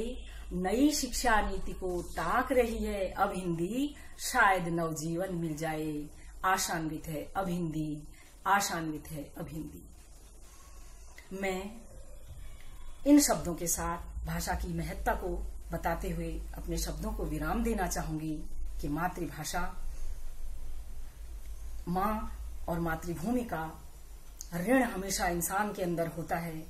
नई शिक्षा नीति को ताक रही है अब हिंदी। शायद नवजीवन मिल जाए। आशान्वित है अब हिंदी, आशान्वित है अब हिंदी। मैं इन शब्दों के साथ भाषा की महत्ता को बताते हुए अपने शब्दों को विराम देना चाहूंगी कि मातृभाषा, माँ और मातृभूमि का ऋण हमेशा इंसान के अंदर होता है।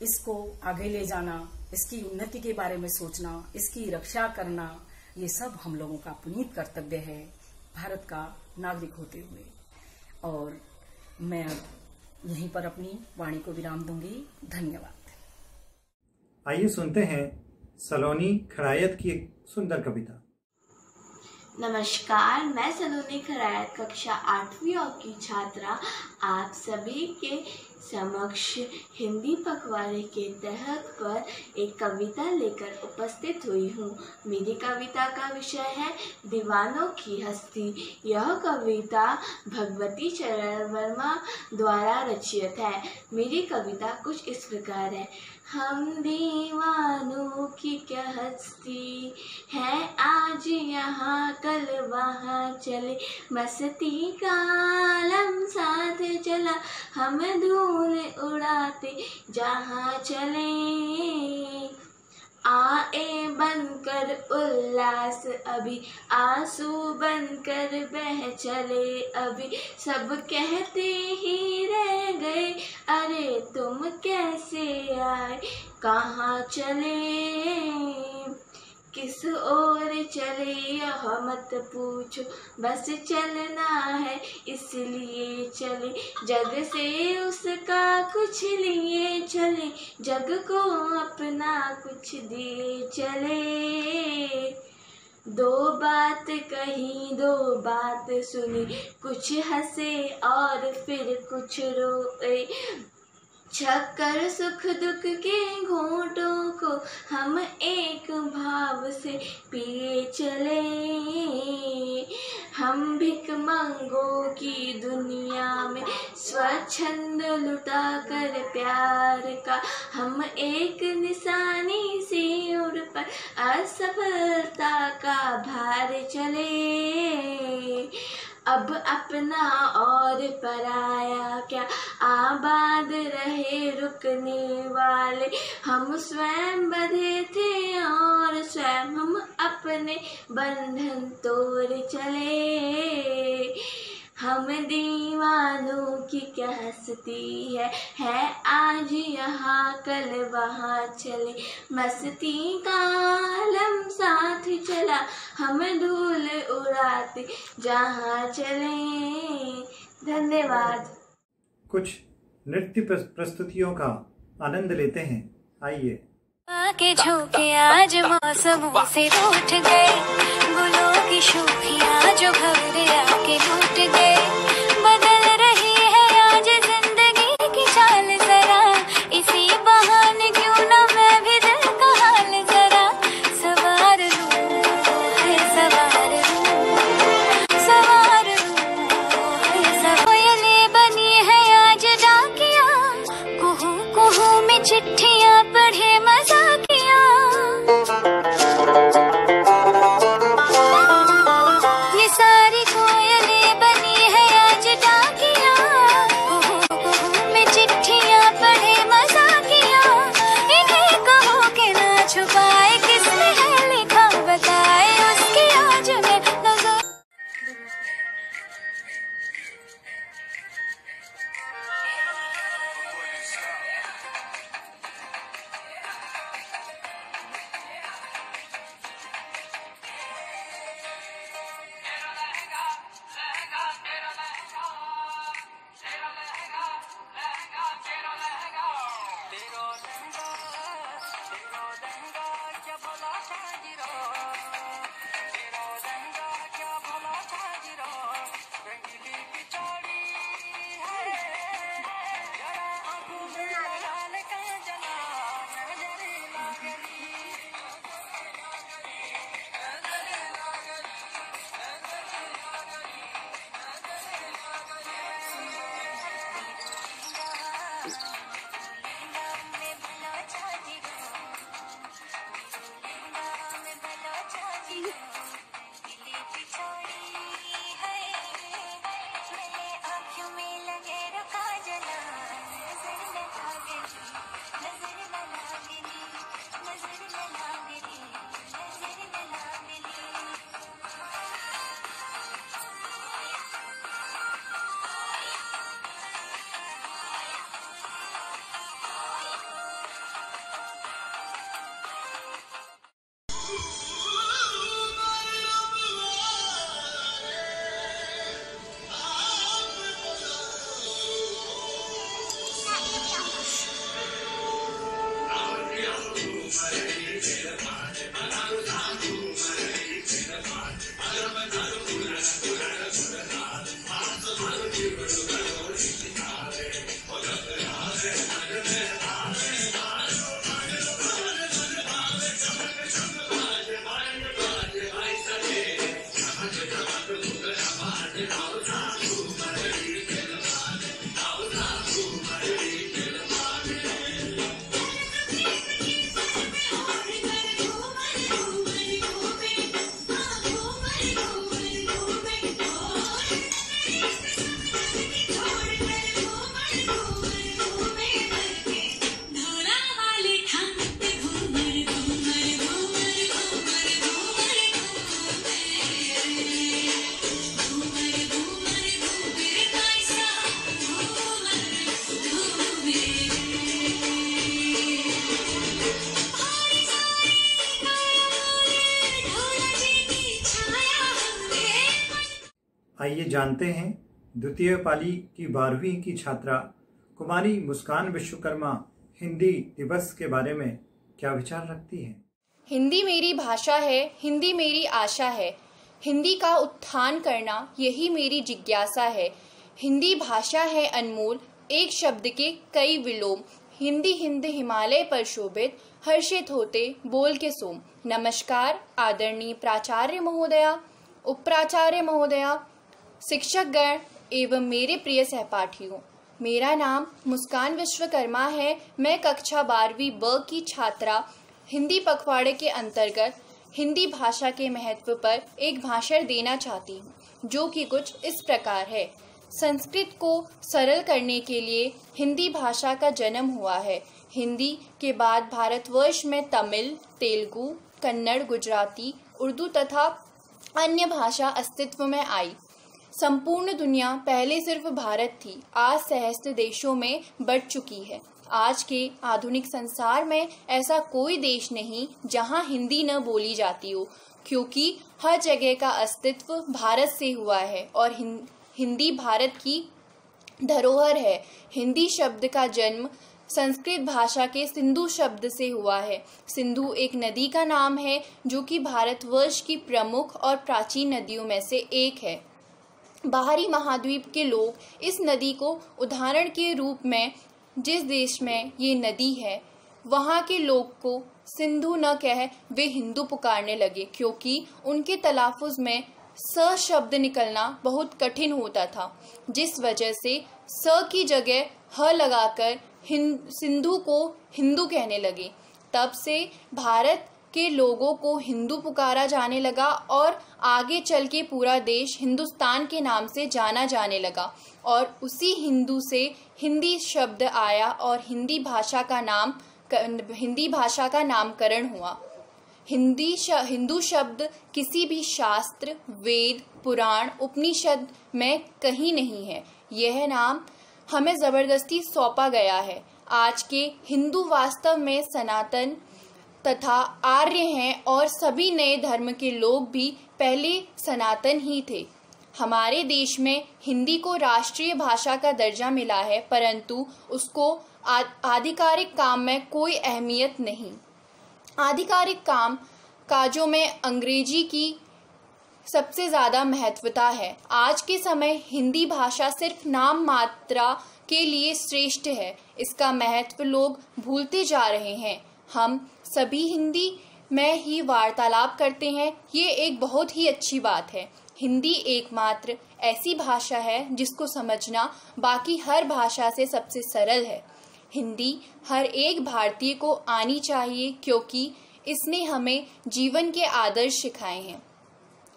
इसको आगे ले जाना, इसकी उन्नति के बारे में सोचना, इसकी रक्षा करना, ये सब हम लोगों का पुनीत कर्तव्य है भारत का नागरिक होते हुए। और मैं अब यहीं पर अपनी वाणी को विराम दूंगी। धन्यवाद। आइए सुनते हैं सलोनी खरायत की एक सुंदर कविता। नमस्कार, मैं सलोनी खरायत कक्षा 8वीं की छात्रा आप सभी के समक्ष हिंदी पखवाड़े के तहत पर एक कविता लेकर उपस्थित हुई हूँ। मेरी कविता का विषय है दीवानों की हस्ती। यह कविता भगवती चरण वर्मा द्वारा रचित है। मेरी कविता कुछ इस प्रकार है। हम दीवानों की क्या हस्ती है, आज यहाँ कल वहाँ चले, मस्ती का आलम साथ चला, हम धूल उड़ाते जहाँ चले। आए बनकर उल्लास अभी, आंसू बनकर बह चले अभी, सब कहते ही रह गए अरे तुम कैसे आए, कहाँ चले किस ओर चले यह मत पूछो, बस चलना है इसलिए चले, जग से उसका कुछ लिए चले, जग को अपना कुछ दिए चले। दो बात कही दो बात सुनी, कुछ हंसे और फिर कुछ रोए, छक्कर सुख दुख के घूंटों को हम एक भाव से पिए चले। हम भिख मंगों की दुनिया में स्वच्छंद लुटा कर प्यार का, हम एक निशानी सी उड़ पर असफलता का भार चले। अब अपना और पराया क्या, आबाद रहे रुकने वाले, हम स्वयं बंधे थे और स्वयं हम अपने बंधन तोड़ चले। हम दीवानों की क्या हस्ती है आज यहाँ कल वहाँ चले, मस्ती का आलम साथ चला, हम धूल उड़ाते जहाँ चले। धन्यवाद। कुछ नृत्य प्रस्तुतियों का आनंद लेते हैं, आइए। आके झोंके आज मौसमों से रूठ गए, गुलों की शोखियाँ जो भंवरे आके लूट गए, बदल रही है आज जिंदगी की चाल जरा, इसी बहाने क्यों ना मैं भी दिल का हाल जरा सवार लूं, सवार लूं, सवार लूं, कोयले बनी है आज डाकिया, कुहू कुहू में चिट्ठियाँ पढ़े मजा किया, ये सारी कोयलें बनी है आज डाकिया, कुहू कुहू में चिट्ठियाँ पढ़े मजा किया, इन्हें कहो कि ना छुपाए किसने है लिखा बताए उसकी आज मैं नजर। आइए जानते हैं द्वितीय पाली की 12वीं की छात्रा कुमारी मुस्कान विश्वकर्मा हिंदी दिवस के बारे में क्या विचार रखती है। हिंदी मेरी भाषा है, हिंदी मेरी आशा है, हिंदी का उत्थान करना यही मेरी जिज्ञासा है। हिंदी भाषा है अनमोल, एक शब्द के कई विलोम, हिंदी हिंद हिमालय पर शोभित, हर्षित होते बोल के सोम। नमस्कार आदरणीय प्राचार्य महोदया, उप प्राचार्य महोदया, शिक्षक गण एवं मेरे प्रिय सहपाठियों। मेरा नाम मुस्कान विश्वकर्मा है। मैं कक्षा 12वीं ब की छात्रा हिंदी पखवाड़े के अंतर्गत हिंदी भाषा के महत्व पर एक भाषण देना चाहती हूँ, जो कि कुछ इस प्रकार है। संस्कृत को सरल करने के लिए हिंदी भाषा का जन्म हुआ है। हिंदी के बाद भारतवर्ष में तमिल, तेलुगु, कन्नड़, गुजराती, उर्दू तथा अन्य भाषा अस्तित्व में आई। संपूर्ण दुनिया पहले सिर्फ भारत थी, आज सहस्त्र देशों में बढ़ चुकी है। आज के आधुनिक संसार में ऐसा कोई देश नहीं जहां हिंदी न बोली जाती हो, क्योंकि हर जगह का अस्तित्व भारत से हुआ है और हिंदी भारत की धरोहर है। हिंदी शब्द का जन्म संस्कृत भाषा के सिंधु शब्द से हुआ है। सिंधु एक नदी का नाम है जो कि भारतवर्ष की प्रमुख और प्राचीन नदियों में से एक है। बाहरी महाद्वीप के लोग इस नदी को उदाहरण के रूप में, जिस देश में ये नदी है वहाँ के लोग को सिंधु न कह वे हिंदू पुकारने लगे, क्योंकि उनके तलाफुज में स शब्द निकलना बहुत कठिन होता था, जिस वजह से स की जगह ह लगाकर सिंधु को हिंदू कहने लगे। तब से भारत के लोगों को हिंदू पुकारा जाने लगा और आगे चल के पूरा देश हिंदुस्तान के नाम से जाना जाने लगा और उसी हिंदू से हिंदी शब्द आया और हिंदी भाषा का नामकरण हुआ। हिंदू शब्द किसी भी शास्त्र, वेद, पुराण, उपनिषद में कहीं नहीं है। यह नाम हमें जबरदस्ती सौंपा गया है। आज के हिंदू वास्तव में सनातन तथा आर्य हैं और सभी नए धर्म के लोग भी पहले सनातन ही थे। हमारे देश में हिंदी को राष्ट्रीय भाषा का दर्जा मिला है, परंतु उसको आधिकारिक काम में कोई अहमियत नहीं। आधिकारिक काम काजों में अंग्रेजी की सबसे ज़्यादा महत्वता है। आज के समय हिंदी भाषा सिर्फ नाम मात्रा के लिए श्रेष्ठ है। इसका महत्व लोग भूलते जा रहे हैं। हम सभी हिंदी में ही वार्तालाप करते हैं, ये एक बहुत ही अच्छी बात है। हिंदी एकमात्र ऐसी भाषा है जिसको समझना बाकी हर भाषा से सबसे सरल है। हिंदी हर एक भारतीय को आनी चाहिए, क्योंकि इसने हमें जीवन के आदर्श सिखाए हैं।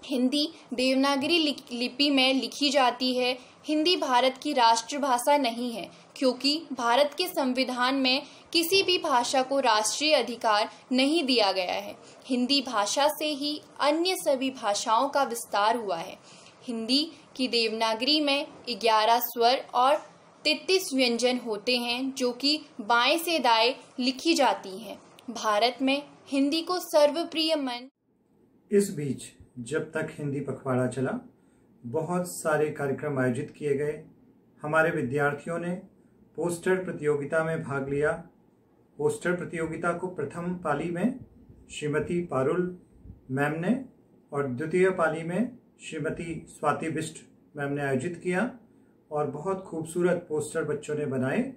हिंदी देवनागरी लिपि में लिखी जाती है। हिंदी भारत की राष्ट्रभाषा नहीं है, क्योंकि भारत के संविधान में किसी भी भाषा को राष्ट्रीय अधिकार नहीं दिया गया है। हिंदी भाषा से ही अन्य सभी भाषाओं का विस्तार हुआ है। हिंदी की देवनागरी में 11 स्वर और 33 व्यंजन होते हैं, जो कि बाएं से दाएं लिखी जाती हैं। भारत में हिंदी को सर्वप्रिय मन। इस बीच जब तक हिंदी पखवाड़ा चला, बहुत सारे कार्यक्रम आयोजित किए गए। हमारे विद्यार्थियों ने पोस्टर प्रतियोगिता में भाग लिया। पोस्टर प्रतियोगिता को प्रथम पाली में श्रीमती पारुल मैम ने और द्वितीय पाली में श्रीमती स्वाति बिष्ट मैम ने आयोजित किया और बहुत खूबसूरत पोस्टर बच्चों ने बनाए।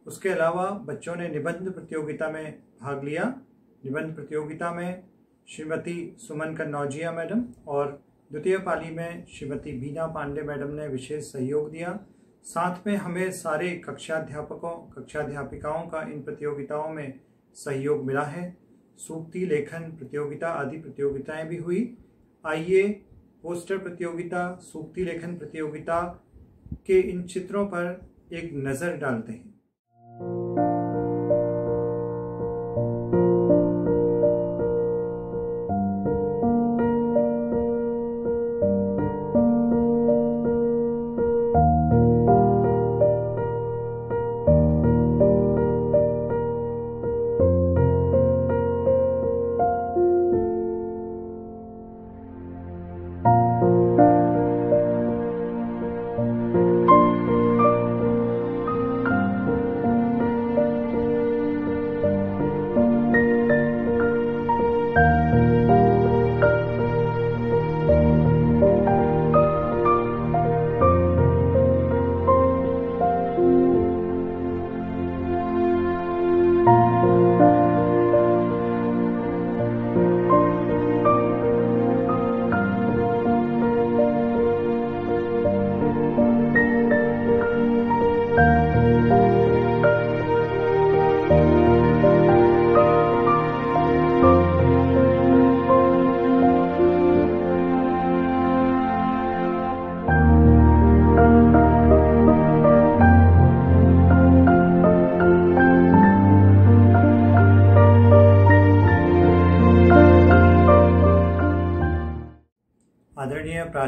उसके अलावा बच्चों ने निबंध प्रतियोगिता में भाग लिया। निबंध प्रतियोगिता में श्रीमती सुमन कन्नौजिया मैडम और द्वितीय पाली में श्रीमती बीना पांडे मैडम ने विशेष सहयोग दिया। साथ में हमें सारे कक्षाध्यापिकाओं का इन प्रतियोगिताओं में सहयोग मिला है। सूक्ति लेखन प्रतियोगिता आदि प्रतियोगिताएं भी हुई। आइए पोस्टर प्रतियोगिता, सूक्ति लेखन प्रतियोगिता के इन चित्रों पर एक नज़र डालते हैं।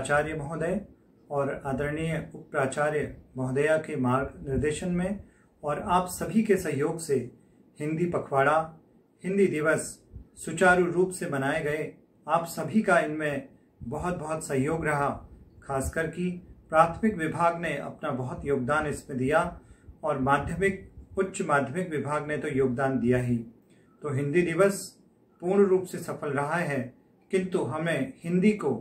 प्राचार्य महोदय और आदरणीय उप प्राचार्य महोदया के मार्गनिर्देशन में और आप सभी के सहयोग से हिंदी पखवाड़ा, हिंदी दिवस सुचारू रूप से मनाए गए। आप सभी का इनमें बहुत बहुत सहयोग रहा। खासकर कि प्राथमिक विभाग ने अपना बहुत योगदान इसमें दिया और माध्यमिक उच्च माध्यमिक विभाग ने तो योगदान दिया ही। तो हिंदी दिवस पूर्ण रूप से सफल रहा है, किंतु हमें हिंदी को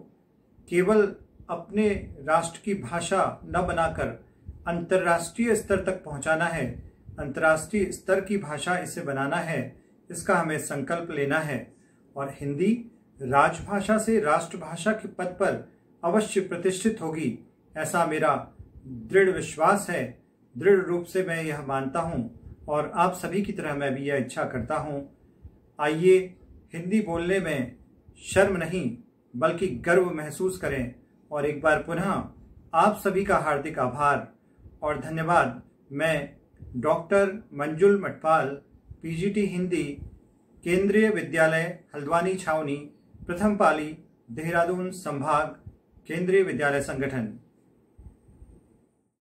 केवल अपने राष्ट्र की भाषा न बनाकर अंतर्राष्ट्रीय स्तर तक पहुंचाना है, अंतर्राष्ट्रीय स्तर की भाषा इसे बनाना है, इसका हमें संकल्प लेना है। और हिंदी राजभाषा से राष्ट्रभाषा के पद पर अवश्य प्रतिष्ठित होगी, ऐसा मेरा दृढ़ विश्वास है। दृढ़ रूप से मैं यह मानता हूँ और आप सभी की तरह मैं भी यह इच्छा करता हूँ। आइए हिंदी बोलने में शर्म नहीं बल्कि गर्व महसूस करें। और एक बार पुनः आप सभी का हार्दिक आभार और धन्यवाद। मैं डॉक्टर मंजुल मटपाल, पीजीटी हिंदी, केंद्रीय विद्यालय हल्द्वानी छावनी, प्रथम पाली, देहरादून संभाग, केंद्रीय विद्यालय संगठन।